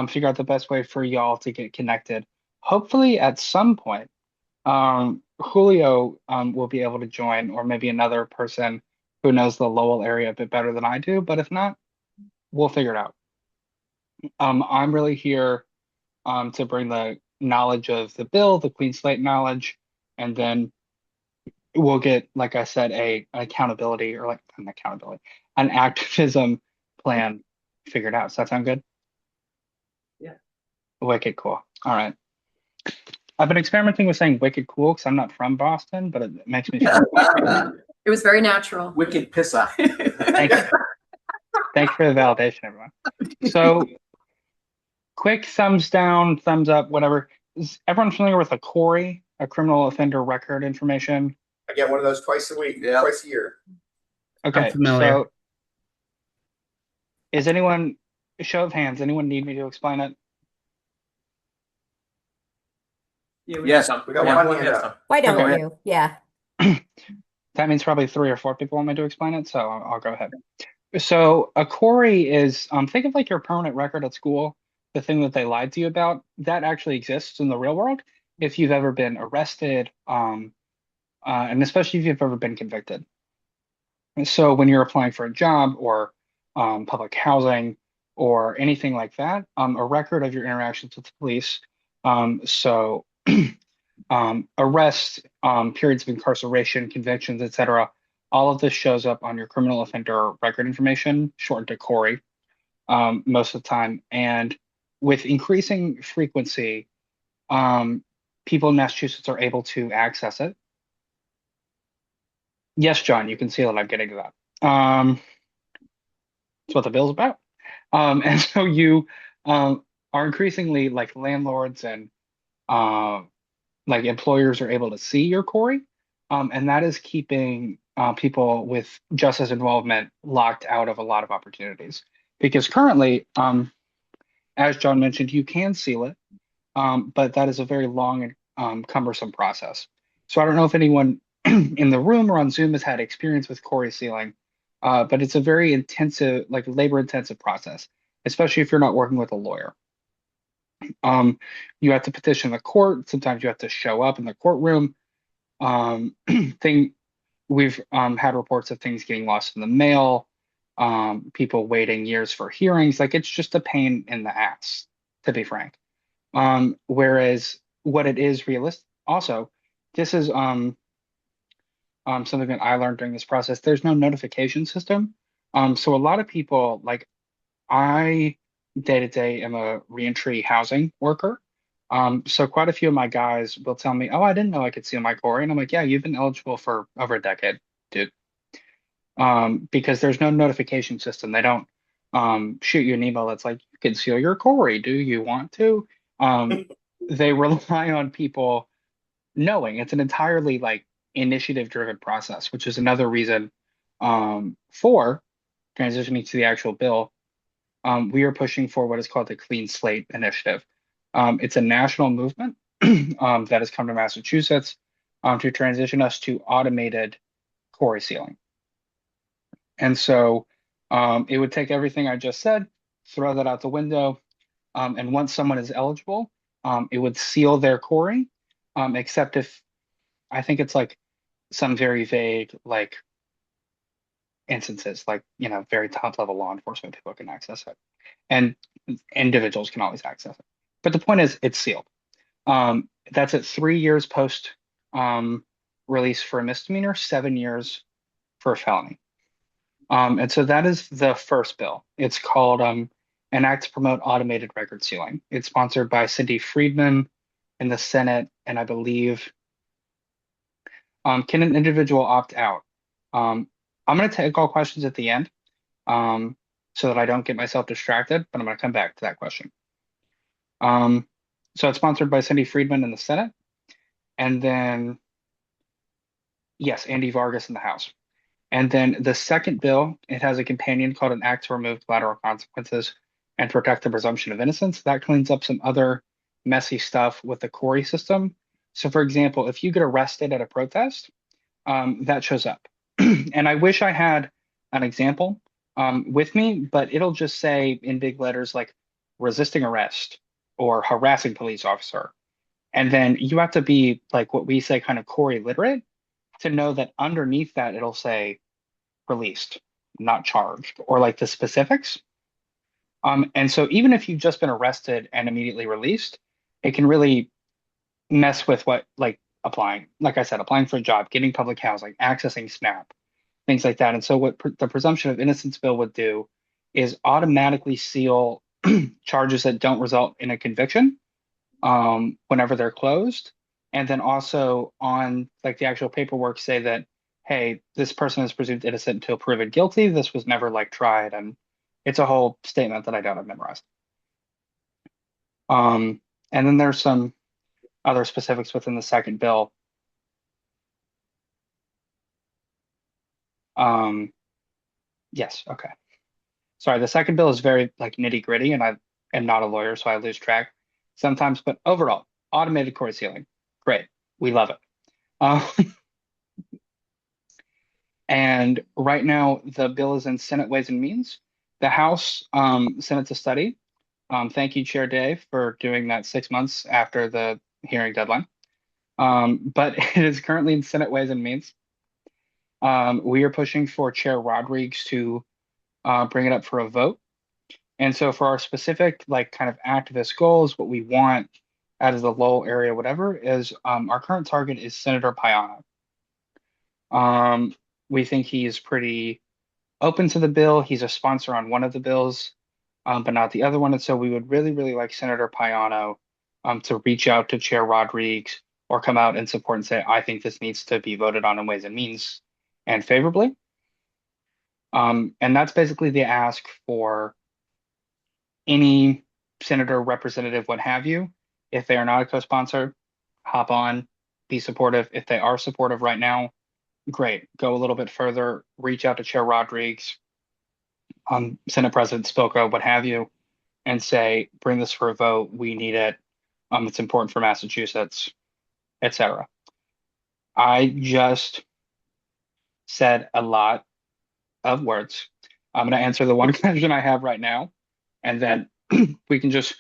figure out the best way for y'all to get connected. Hopefully, at some point, Julio will be able to join, or maybe another person who knows the Lowell area a bit better than I do. But if not, we'll figure it out. I'm really here to bring the knowledge of the bill, the Clean Slate knowledge, and then we'll get, like I said, an activism plan figured out. Does that sound good? Yeah. Wicked cool. All right. I've been experimenting with saying wicked cool because I'm not from Boston, but it makes me feel It was very natural. Wicked pissa. Thank you. Thanks for the validation, everyone. So, quick thumbs down, thumbs up, whatever. Is everyone familiar with a CORI, a criminal offender record information? I get one of those twice a week, twice a year. Okay, I'm familiar. so is anyone, show of hands, anyone need me to explain it? Yeah, Yes, we got one hand up. Why don't Okay. you? Yeah. That means probably 3 or 4 people want me to explain it, so I'll go ahead. So a CORI is, think of like your permanent record at school, the thing that they lied to you about. That actually exists in the real world if you've ever been arrested, and especially if you've ever been convicted. And so when you're applying for a job or public housing, or anything like that. A record of your interactions with the police. So arrests, periods of incarceration, convictions, etc. All of this shows up on your criminal offender record information, shortened to CORI, most of the time. And with increasing frequency, people in Massachusetts are able to access it. Yes, John, you can see that I'm getting to that. That's what the bill's about. And so you are increasingly like landlords and like employers are able to see your CORI, and that is keeping people with justice involvement locked out of a lot of opportunities. Because currently, as John mentioned, you can seal it, but that is a very long and cumbersome process. So I don't know if anyone in the room or on Zoom has had experience with CORI sealing, but it's a very intensive, like labor-intensive process, especially if you're not working with a lawyer. You have to petition the court. Sometimes you have to show up in the courtroom. We've had reports of things getting lost in the mail, people waiting years for hearings. Like it's just a pain in the ass, to be frank. Whereas what it is realistic, also, this is something that I learned during this process. There's no notification system. So a lot of people, like I day to day am a reentry housing worker. So quite a few of my guys will tell me, "Oh, I didn't know I could seal my CORI," and I'm like, "Yeah, you've been eligible for over a decade, dude." Because there's no notification system. They don't shoot you an email that's like, "You can seal your CORI. Do you want to?" They rely on people knowing. It's an entirely like initiative-driven process, which is another reason for transitioning to the actual bill. We are pushing for what is called the Clean Slate Initiative. It's a national movement that has come to Massachusetts to transition us to automated CORI sealing. And so it would take everything I just said, throw that out the window, and once someone is eligible, it would seal their CORI, except if I think it's like some very vague like instances, like very top level law enforcement people can access it, and individuals can always access it. But the point is, it's sealed. That's at 3 years post release for a misdemeanor, 7 years for a felony. And so that is the first bill. It's called an Act to Promote Automated Record Sealing. It's sponsored by Cindy Friedman in the Senate, and I believe can an individual opt out? I'm going to take all questions at the end so that I don't get myself distracted, but I'm going to come back to that question. So it's sponsored by Cindy Friedman in the Senate, and then, yes, Andy Vargas in the House. And then the second bill, it has a companion called an Act to Remove Collateral Consequences and Protect the Presumption of Innocence. That cleans up some other messy stuff with the CORI system. So for example, if you get arrested at a protest, that shows up. And I wish I had an example with me, but it'll just say in big letters like resisting arrest or harassing police officer. And then you have to be like what we say kind of CORI literate to know that underneath that it'll say released, not charged, or like the specifics. And so even if you've just been arrested and immediately released, it can really mess with what like applying, like I said, applying for a job, getting public housing, accessing SNAP, things like that. And so what the presumption of innocence bill would do is automatically seal charges that don't result in a conviction whenever they're closed. And then also on like the actual paperwork say that, hey, this person is presumed innocent until proven guilty. This was never like tried. And it's a whole statement that I don't have memorized. And then there's some other specifics within the second bill. Yes, okay. Sorry, the second bill is very like nitty gritty, and I am not a lawyer, so I lose track sometimes. But overall, automated CORI sealing, great, we love it. And right now, the bill is in Senate Ways and Means. The House sent it to study. Thank you, Chair Dave, for doing that 6 months after the hearing deadline. But it is currently in Senate Ways and Means. We are pushing for Chair Rodrigues to bring it up for a vote. And so for our specific like kind of activist goals, what we want out of the Lowell area, whatever, is our current target is Senator Payano. We think he is pretty open to the bill. He's a sponsor on one of the bills, but not the other one. And so we would really, really like Senator Payano to reach out to Chair Rodrigues or come out and support and say, I think this needs to be voted on in Ways and Means and favorably. And that's basically the ask for any senator, representative, what have you. If they are not a co-sponsor, hop on, be supportive. If they are supportive right now, great. Go a little bit further, reach out to Chair Rodrigues, Senate President Spilka, what have you, and say, bring this for a vote. We need it. It's important for Massachusetts, etc. I just said a lot of words. I'm going to answer the one question I have right now, and then we can just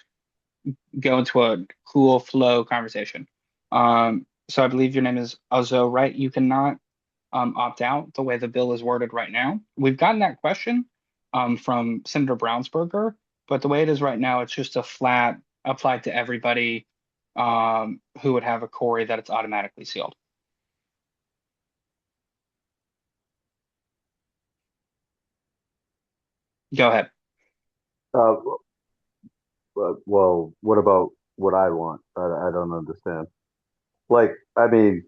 go into a cool flow conversation. So I believe your name is Ozo, right? You cannot opt out the way the bill is worded right now. We've gotten that question from Senator Brownsberger, but the way it is right now, it's just a flat applied to everybody who would have a Corey that it's automatically sealed. Go ahead. Well, what about what I want? I don't understand. Like, I mean,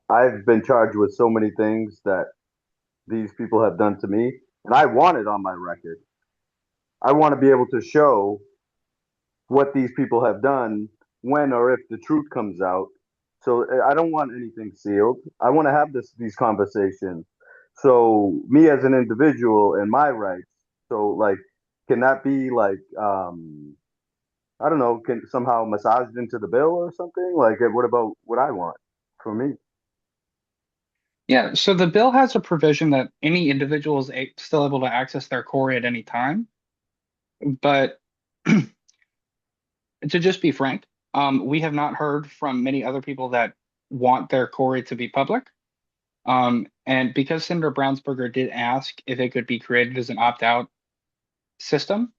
I've been charged with so many things that these people have done to me, and I want it on my record. I want to be able to show what these people have done when or if the truth comes out. So I don't want anything sealed. I want to have these conversations. So me as an individual and my rights. So like, can that be like I don't know, can somehow massaged into the bill or something? Like, what about what I want for me? Yeah, so the bill has a provision that any individual is still able to access their Corey at any time. But to just be frank, we have not heard from many other people that want their Corey to be public. And because Senator Brownsberger did ask if it could be created as an opt-out system,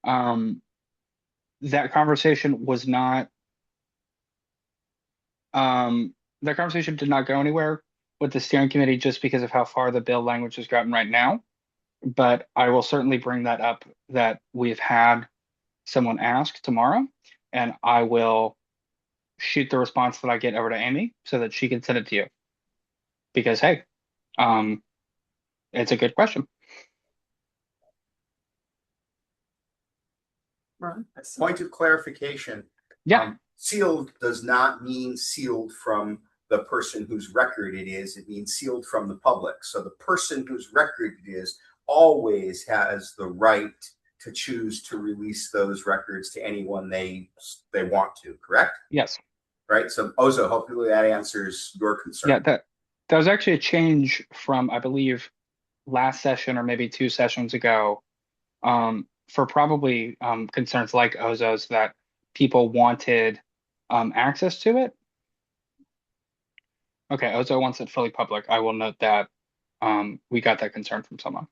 that conversation was not, that conversation did not go anywhere with the steering committee just because of how far the bill language has gotten right now. But I will certainly bring that up that we've had someone ask tomorrow, and I will shoot the response that I get over to Amy so that she can send it to you. Because hey, it's a good question. Point of clarification. Yeah. Sealed does not mean sealed from the person whose record it is. It means sealed from the public. So the person whose record it is always has the right to choose to release those records to anyone they want to, correct? Yes. Right. So Ozo, hopefully that answers your concern. Yeah, that was actually a change from, I believe, last session or maybe 2 sessions ago, for probably concerns like Ozo's that people wanted access to it. Okay, Ozo wants it fully public. I will note that we got that concern from someone.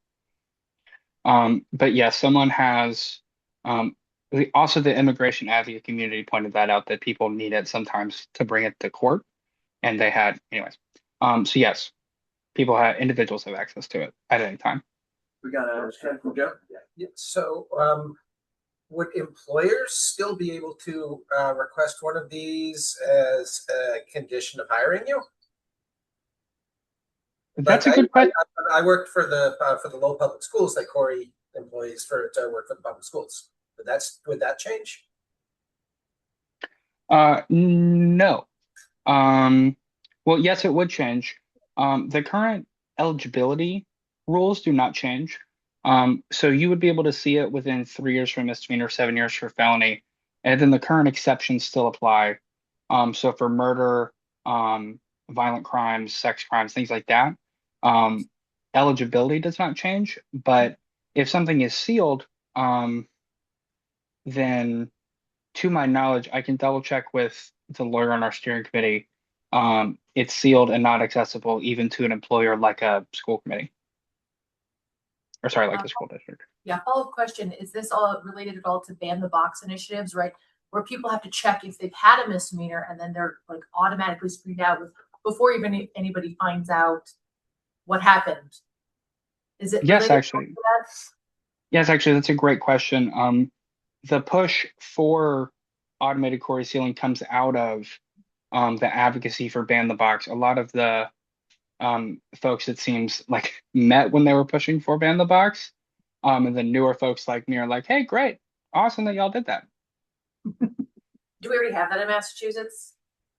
But yes, someone has also the immigration advocate community pointed that out, that people need it sometimes to bring it to court, and they had anyways. So yes, individuals have access to it at any time. We got a question from Joe. Yeah, so would employers still be able to request one of these as a condition of hiring you? That's a good question. I worked for the Lowell Public Schools. They Corey employees to work for the public schools. Would that change? No. Well, yes, it would change. The current eligibility rules do not change. So you would be able to see it within 3 years for misdemeanor, 7 years for felony, and then the current exceptions still apply. So for murder, violent crimes, sex crimes, things like that, eligibility does not change. But if something is sealed, then to my knowledge, I can double check with the lawyer on our steering committee. It's sealed and not accessible even to an employer like a school committee. or sorry, like the school district. Yeah, follow-up question, is this all related at all to ban the box initiatives, right? Where people have to check if they've had a misdemeanor and then they're like automatically screened out with, before even anybody finds out what happened? Is it Yes, related actually. to that? Yes, actually, that's a great question. The push for automated quarry sealing comes out of the advocacy for ban the box. A lot of the folks, it seems like, met when they were pushing for ban the box. And the newer folks like me are like, hey, great, awesome that y'all did that. Do we already have that in Massachusetts?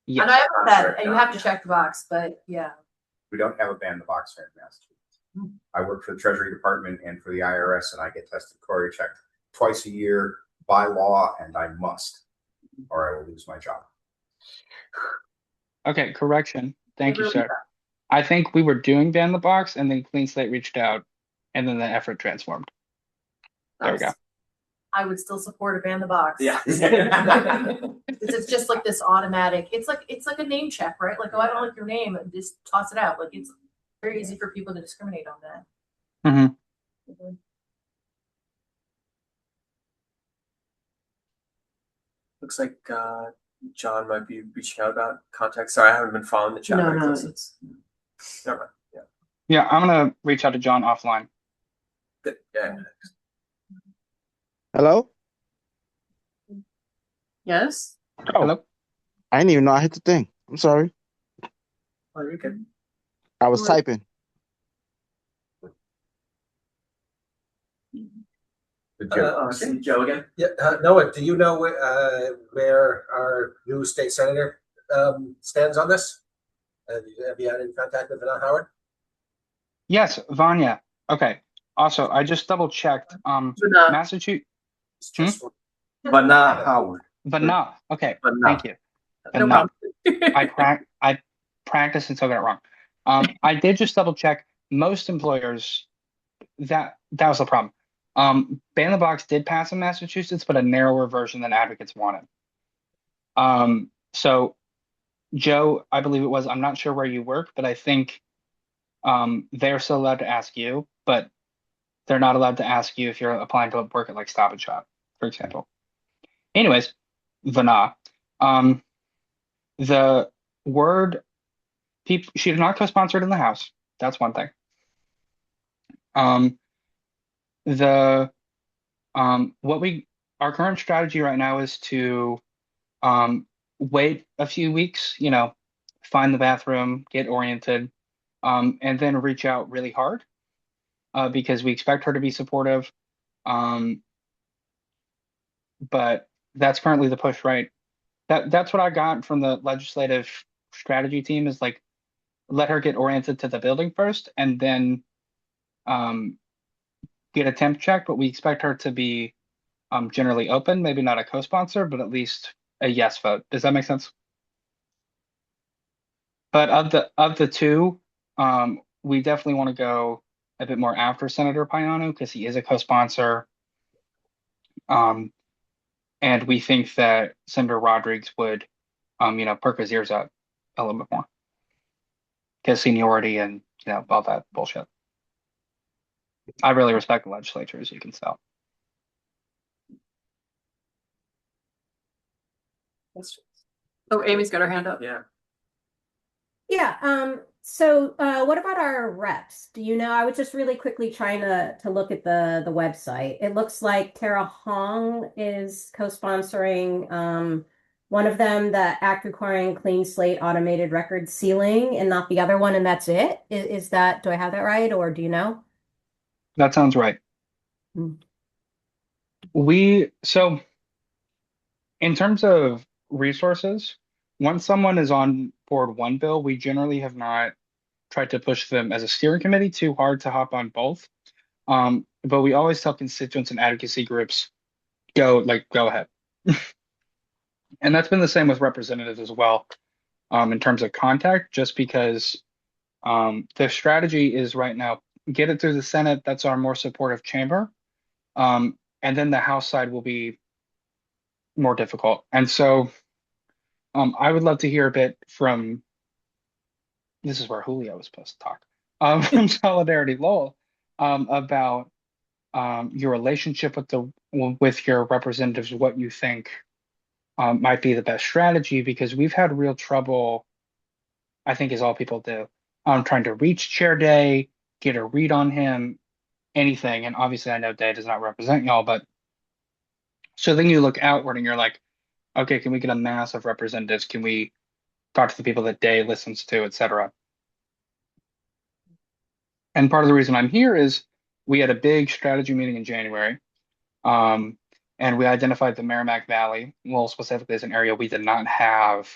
Yes. And I haven't I'm had, sure. and you have to check the box, but yeah. We don't have a ban the box here in Massachusetts. I work for the Treasury Department and for the IRS, and I get tested quarry checked twice a year by law, and I must, or I will lose my job. Okay, correction. Thank you, really sir. I think we were doing ban the box, and then Clean Slate reached out, and then the effort transformed. There we go. I would still support a ban the box. Yeah. It's just like this automatic, it's like a name check, right? Like, oh, I don't like your name, and just toss it out. Like, it's very easy for people to discriminate on that. Mm-hmm. Looks like John might be reaching out about contact. Sorry, I haven't been following the chat. No, very no, closely. it's. Never mind. Yeah. Yeah, I'm gonna reach out to John offline. Good. Yeah. Hello? Yes? Oh, Hello? I didn't even know I hit the thing. I'm sorry. Oh, you're good. I was typing. Okay, Joe again. Yeah, Noah, do you know where our new state senator stands on this? Have you had any contact with Vanna Howard? Yes, Vanya. Okay. Also, I just double checked. Vanna. Massachusetts. Vanna Howard. Vanna. Okay. Vanna. Thank you. No Vanna. problem. I practiced until I got it wrong. I did just double check. Most employers, that was the problem. Ban the box did pass in Massachusetts, but a narrower version than advocates wanted. So Joe, I believe it was, I'm not sure where you work, but I think they're still allowed to ask you, but they're not allowed to ask you if you're applying to work at like Stop and Shop, for example. Anyways, Vanna, the word, she is not co-sponsored in the House. That's one thing. Our current strategy right now is to wait a few weeks, find the bathroom, get oriented, and then reach out really hard because we expect her to be supportive. But that's currently the push, right? That's what I got from the legislative strategy team is like, let her get oriented to the building first and then get a temp check, but we expect her to be generally open, maybe not a co-sponsor, but at least a yes vote. Does that make sense? But of the two, we definitely want to go a bit more after Senator Payano because he is a co-sponsor. And we think that Senator Rodriguez would, perk his ears up a little bit more because seniority and all that bullshit. I really respect the legislature, as you can tell. Oh, Amy's got her hand up. Yeah. Yeah. So what about our reps? Do you know? I was just really quickly trying to look at the website. It looks like Tara Hong is co-sponsoring one of them, the act requiring clean slate automated record sealing, and not the other one, and that's it. Is that, do I have that right, or do you know? That sounds right. So in terms of resources, once someone is on board one bill, we generally have not tried to push them as a steering committee too hard to hop on both. But we always tell constituents and advocacy groups, go ahead. And that's been the same with representatives as well, in terms of contact, just because the strategy is right now, get it through the Senate. That's our more supportive chamber. And then the House side will be more difficult. And so I would love to hear a bit from, this is where Julio was supposed to talk, from Solidarity Lowell, about your relationship with your representatives, what you think might be the best strategy, because we've had real trouble, I think, as all people do, trying to reach Chair Day, get a read on him, anything. And obviously, I know Day does not represent y'all, but so then you look outward and you're like, okay, can we get a mass of representatives? Can we talk to the people that Day listens to, et cetera? And part of the reason I'm here is we had a big strategy meeting in January, and we identified the Merrimack Valley, well, specifically as an area we did not have,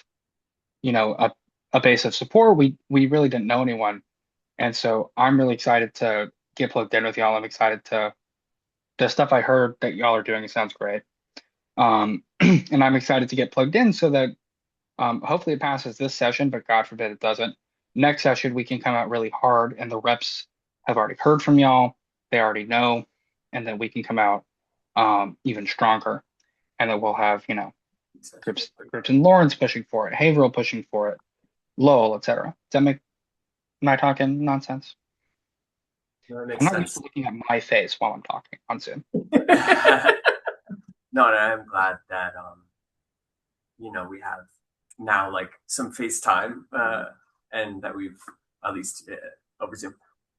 a base of support. We really didn't know anyone. And so I'm really excited to get plugged in with y'all. I'm excited the stuff I heard that y'all are doing sounds great. And I'm excited to get plugged in so that hopefully it passes this session, but God forbid it doesn't. Next session, we can come out really hard, and the reps have already heard from y'all. They already know, and then we can come out even stronger. And then we'll have, groups in Lawrence pushing for it, Haverhill pushing for it, Lowell, et cetera. Am I talking nonsense? No, that I'm makes not sense. used to looking at my face while I'm talking on Zoom. No, I'm glad that we have now like some FaceTime and that we've at least over Zoom,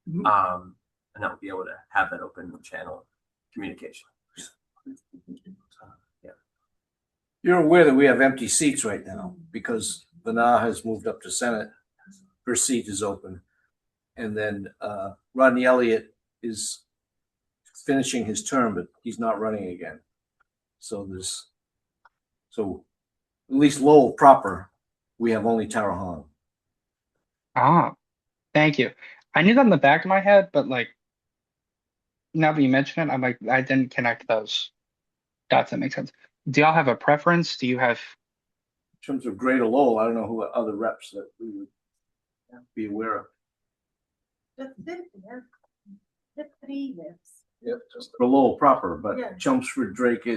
and that we'll be able to have that open channel communication. Yeah. You're aware that we have empty seats right now because Vana has moved up to Senate. Her seat is open. And then Rodney Elliott is finishing his term, but he's not running again. So at least Lowell proper, we have only Tara Hahn. Ah, thank you. I knew that in the back of my head, but like now that you mention it, I'm like, I didn't connect those dots. That makes sense. Do y'all have a preference? Do you have? In terms of Greater Lowell, I don't know who other reps that we would be aware of. The three lives. Yep, just for Lowell proper, but Yeah. Chelmsford, Drake,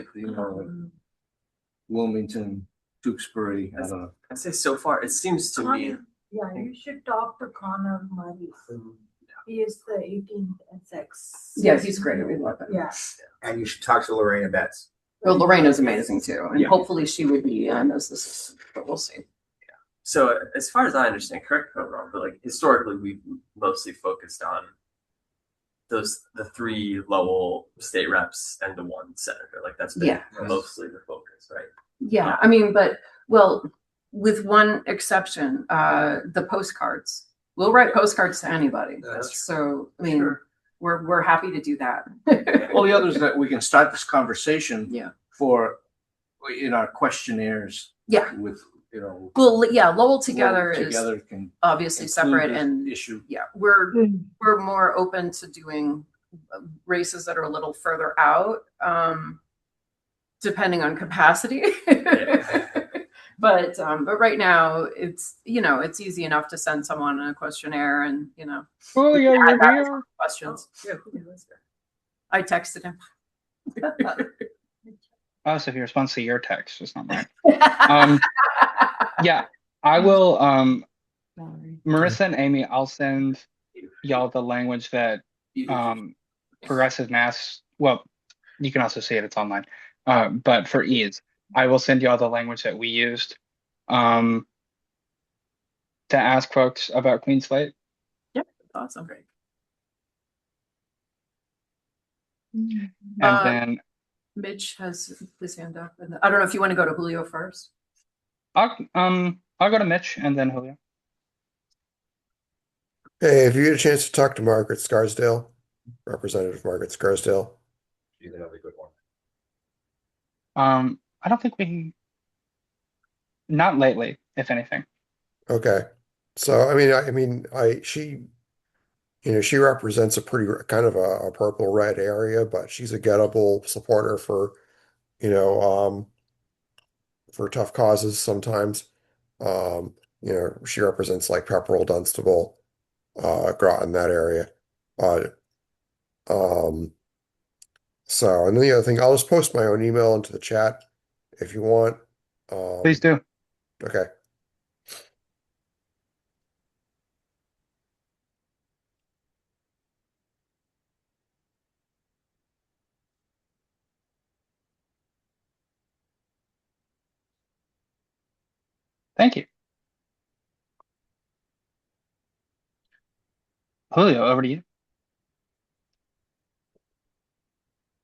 Wilmington, Tewksbury, I don't know. I'd say so far it seems to me. Yeah, you should talk to Connor Murray. He is the 18th Essex. Yeah, he's great. We love him. Yeah. And you should talk to Lorena Betts. Well, Lorena's amazing too, and Yeah. hopefully she would be as this, but we'll see. So as far as I understand, correct me if I'm wrong, but like historically we've mostly focused on the three Lowell state reps and the one senator. Like that's been mostly the focus, right? Yeah, I mean, with one exception, the postcards. We'll write postcards to anybody. So I mean, we're happy to do that. Well, the others that we can start this conversation for in our questionnaires. Yeah. With Well, yeah, Lowell together can obviously separate and issue. Yeah, we're more open to doing races that are a little further out, depending on capacity. But right now it's it's easy enough to send someone a questionnaire and Oh yeah, you're here. Questions. I texted him. Oh, so he responds to your text, it's not mine. Yeah, I will. Marissa and Amy, I'll send y'all the language that Progressive Mass. Well, you can also see it; it's online. But for ease, I will send y'all the language that we used to ask folks about Clean Slate. Yep, awesome, great. And then Mitch has his hand up, and I don't know if you want to go to Julio first. I'll go to Mitch and then Julio. Hey, if you get a chance to talk to Margaret Scarsdale, Representative Margaret Scarsdale. She's another good one. I don't think not lately, if anything. Okay. So she represents a pretty kind of a purple red area, but she's a gettable supporter for tough causes sometimes. She represents like Pepperell, Dunstable, Groton, that area. So, and then the other thing, I'll just post my own email into the chat if you want. Please do. Okay. Thank you. Julio, over to you.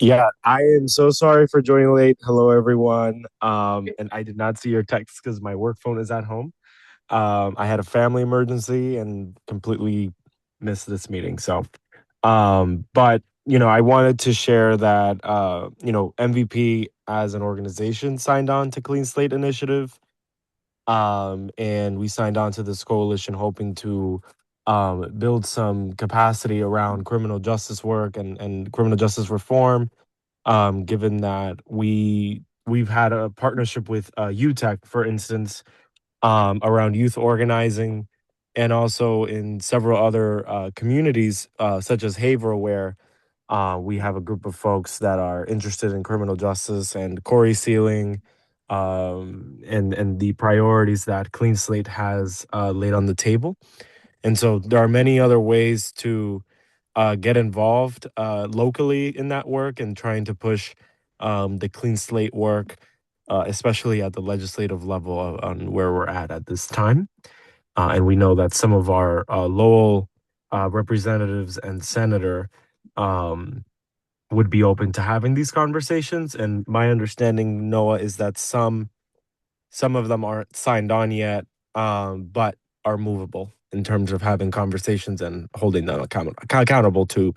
Yeah, I am so sorry for joining late. Hello, everyone. And I did not see your text because my work phone is at home. I had a family emergency and completely missed this meeting. So, but I wanted to share that MVP as an organization signed on to Clean Slate Initiative. And we signed on to this coalition hoping to build some capacity around criminal justice work and criminal justice reform. Given that we've had a partnership with UTech, for instance, around youth organizing, and also in several other communities, such as Haverhill, where we have a group of folks that are interested in criminal justice and Corey sealing, and the priorities that Clean Slate has laid on the table. And so there are many other ways to get involved locally in that work and trying to push the Clean Slate work, especially at the legislative level on where we're at this time. And we know that some of our Lowell representatives and senator would be open to having these conversations. And my understanding, Noah, is that some of them aren't signed on yet, but are movable in terms of having conversations and holding them accountable to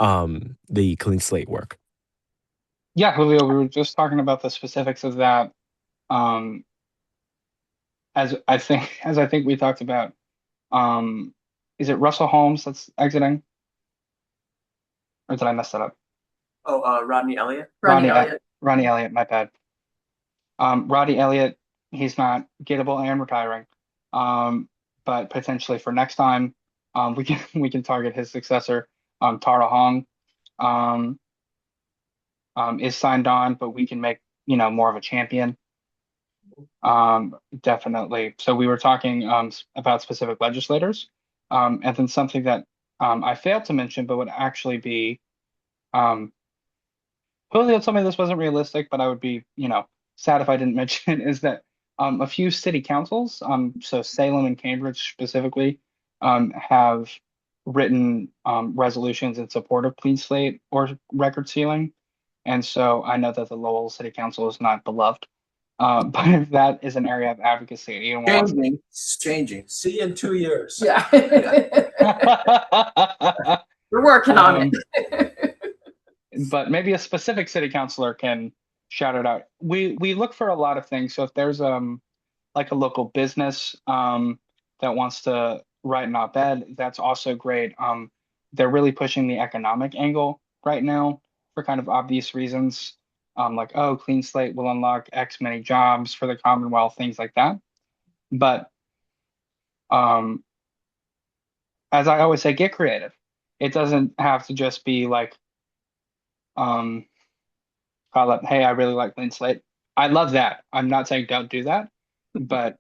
the Clean Slate work. Yeah, Julio, we were just talking about the specifics of that. As I think we talked about, is it Russell Holmes that's exiting? Or did I mess that up? Oh, Rodney Elliott. Ronnie Elliott, my bad. Rodney Elliott, he's not gettable and retiring. But potentially for next time, we can target his successor, Tara Hong, is signed on, but we can make more of a champion. Definitely. So we were talking about specific legislators, and then something that I failed to mention, but would actually be Julio told me this wasn't realistic, but I would be sad if I didn't mention it, is that a few city councils, so Salem and Cambridge specifically, have written resolutions in support of Clean Slate or record sealing. And so I know that the Lowell City Council is not beloved, but if that is an area of advocacy, It's changing. See you in 2 years. Yeah. We're working on it. But maybe a specific city councilor can shout it out. We look for a lot of things. So if there's like a local business that wants to write an op-ed, that's also great. They're really pushing the economic angle right now for kind of obvious reasons. Like, oh, Clean Slate will unlock X many jobs for the Commonwealth, things like that. But as I always say, get creative. It doesn't have to just be like, call up, hey, I really like Clean Slate. I love that. I'm not saying don't do that, but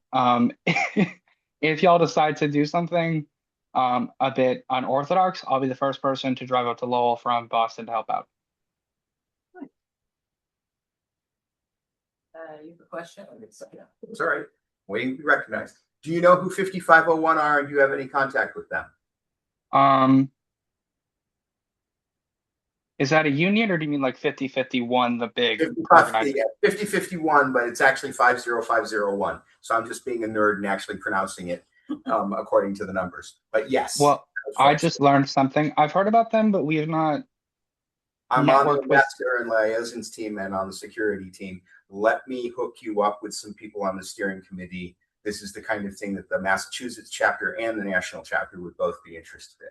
if y'all decide to do something a bit unorthodox, I'll be the first person to drive up to Lowell from Boston to help out. You have a question? It's all right. Waiting to be recognized. Do you know who 5501 are? Do you have any contact with them? Is that a union, or do you mean like 5051, the big 5051, but it's actually 50501. So I'm just being a nerd and actually pronouncing it according to the numbers. But yes. Well, I just learned something. I've heard about them, but we have not. I'm on the ambassador and liaisons team and on the security team. Let me hook you up with some people on the steering committee. This is the kind of thing that the Massachusetts chapter and the national chapter would both be interested in.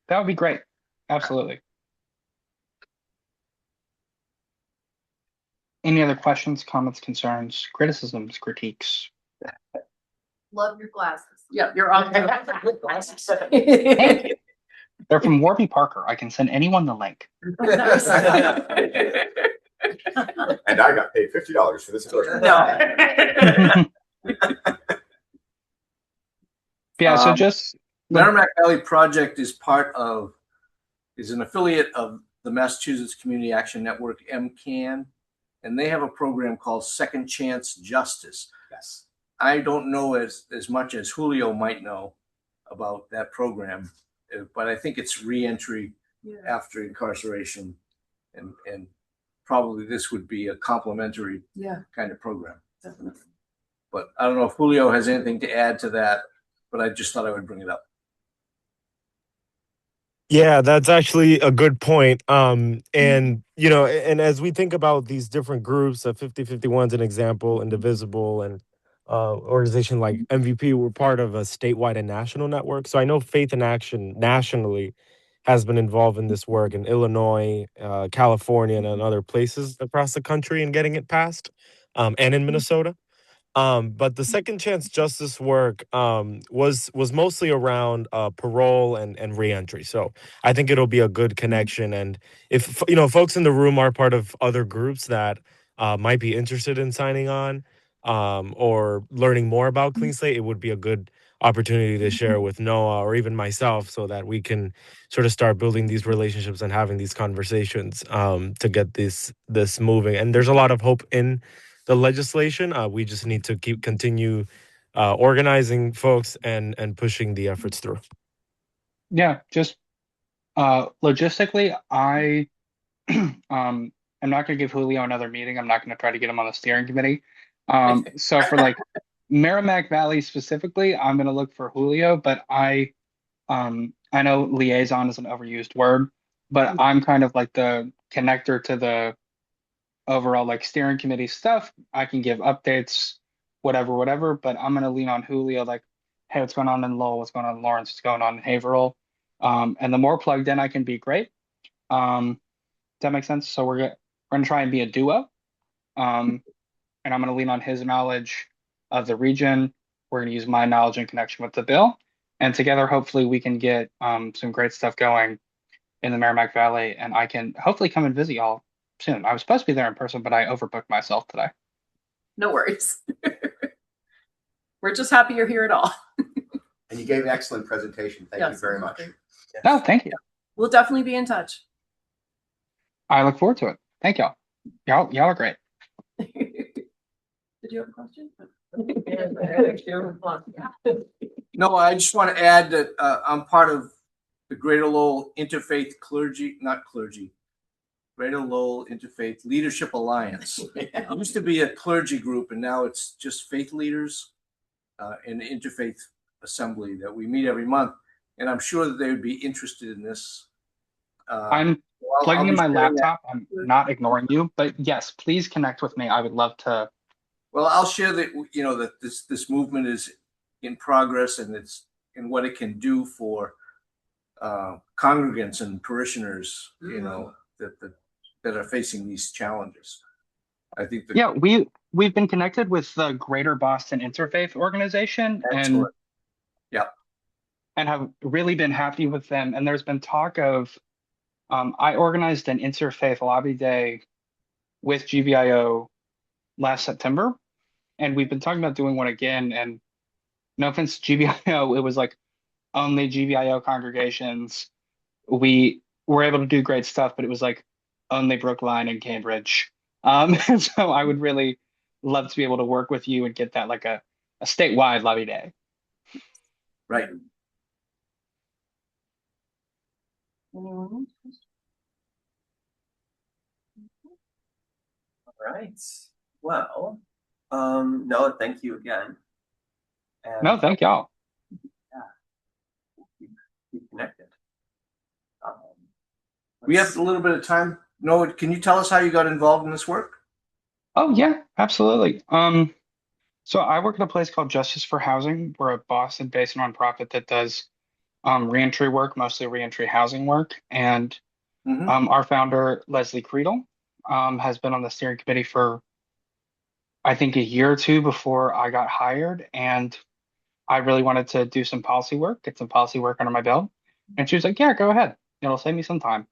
That would be great. Absolutely. Any other questions, comments, concerns, criticisms, critiques? Love your glasses. Yep, you're on. Thank you. They're from Warby Parker. I can send anyone the link. And I got paid $50 for this endorsement. Yeah, so just Merrimack Valley Project is an affiliate of the Massachusetts Community Action Network, MCAN, and they have a program called Second Chance Justice. Yes. I don't know as much as Julio might know about that program, but I think it's reentry after incarceration, and probably this would be a complementary kind of program. Definitely. But I don't know if Julio has anything to add to that, but I just thought I would bring it up. Yeah, that's actually a good point. And and as we think about these different groups, 5051 is an example, Indivisible, and organization like MVP, we're part of a statewide and national network. So I know Faith in Action nationally has been involved in this work in Illinois, California, and in other places across the country in getting it passed, and in Minnesota. But the second chance justice work was mostly around parole and reentry. So I think it'll be a good connection. And if folks in the room are part of other groups that might be interested in signing on or learning more about Clean Slate, it would be a good opportunity to share with Noah or even myself so that we can sort of start building these relationships and having these conversations to get this moving. And there's a lot of hope in the legislation. We just need to continue organizing folks and pushing the efforts through. Yeah, just logistically, I I'm not going to give Julio another meeting. I'm not going to try to get him on the steering committee. So for like Merrimack Valley specifically, I'm going to look for Julio, but I know liaison is an overused word, but I'm kind of like the connector to the overall like steering committee stuff. I can give updates, whatever, but I'm gonna lean on Julio, like, hey, what's going on in Lowell? What's going on in Lawrence? What's going on in Haverhill? And the more plugged in I can be, great. Does that make sense? So we're gonna try and be a duo. And I'm gonna lean on his knowledge of the region. We're gonna use my knowledge and connection with the bill. And together, hopefully, we can get some great stuff going in the Merrimack Valley. And I can hopefully come and visit y'all soon. I was supposed to be there in person, but I overbooked myself today. No worries. We're just happy you're here at all. And you gave an excellent presentation. Thank you very much. No, thank you. We'll definitely be in touch. I look forward to it. Thank y'all. Y'all are great. Did you have a question? No, I just want to add that I'm part of the Greater Lowell Interfaith Greater Lowell Interfaith Leadership Alliance. It used to be a clergy group, and now it's just faith leaders in the Interfaith Assembly that we meet every month. And I'm sure that they would be interested in this. I'm plugging in my laptop. I'm not ignoring you, but yes, please connect with me. I would love to. Well, I'll share that that this movement is in progress, and what it can do for congregants and parishioners, that are facing these challenges. I think we've been connected with the Greater Boston Interfaith Organization. Excellent. And have really been happy with them. And there's been talk of I organized an interfaith lobby day with GBIO last September, and we've been talking about doing one again. And no offense to GBIO, it was like only GBIO congregations. We were able to do great stuff, but it was like only Brookline and Cambridge. So I would really love to be able to work with you and get that like a statewide lobby day. Right. Anyone else? All right. Well, Noah, thank you again. And no, thank y'all. Yeah. Keep connected. We have a little bit of time. Noah, can you tell us how you got involved in this work? Oh yeah, absolutely. So I work at a place called Justice for Housing. We're a Boston-based nonprofit that does reentry work, mostly reentry housing work. And our founder, Leslie Creedle, has been on the steering committee for, I think, a year or two before I got hired. And I really wanted to do some policy work, get some policy work under my belt. And she was like, yeah, go ahead. It'll save me some time.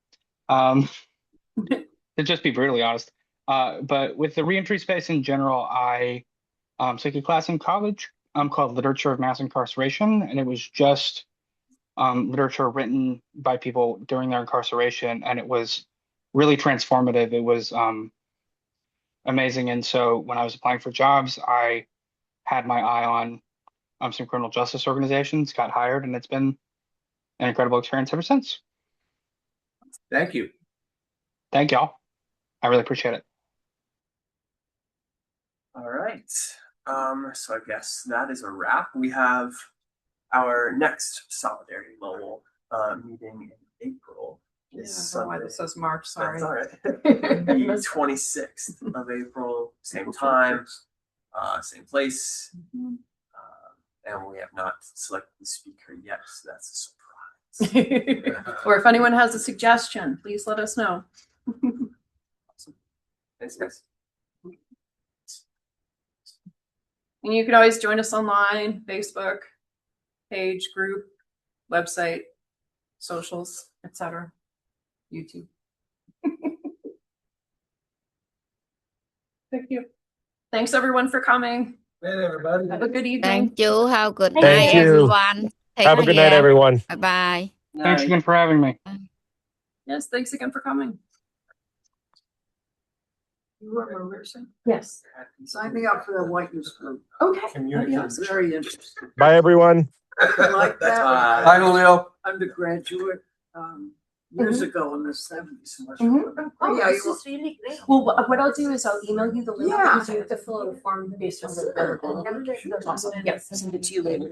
To just be brutally honest. But with the reentry space in general, I took a class in college called Literature of Mass Incarceration. And it was just literature written by people during their incarceration, and it was really transformative. It was amazing. And so when I was applying for jobs, I had my eye on some criminal justice organizations, got hired, and it's been an incredible experience ever since. Thank you. Thank y'all. I really appreciate it. All right. So I guess that is a wrap. We have our next Solidarity Lowell meeting in April. Why this says March, sorry. That's all right. The 26th of April, same time, same place. And we have not selected the speaker yet, so that's a surprise. Or if anyone has a suggestion, please let us know. Awesome. Thanks, guys. And you can always join us online, Facebook, page, group, website, socials, etc. YouTube. Thank you. Thanks everyone for coming. Hey, everybody. Have a good evening. Thank you. Have a good Thank night, you. everyone. Take Have a good night, care. everyone. Bye bye. Thanks again for having me. Yes, thanks again for coming. You were Marissa? Yes. Sign me up for the whiteness group. Okay. It's very interesting. Bye, everyone. I like that. Hi, Julio. Undergraduate, years ago in the 70s. Oh, Yeah, this you- is really great. Well, what I'll do is I'll email you the link. Yeah. because you have to fill out a form based on the. Awesome. Yes, I'll send it to you later.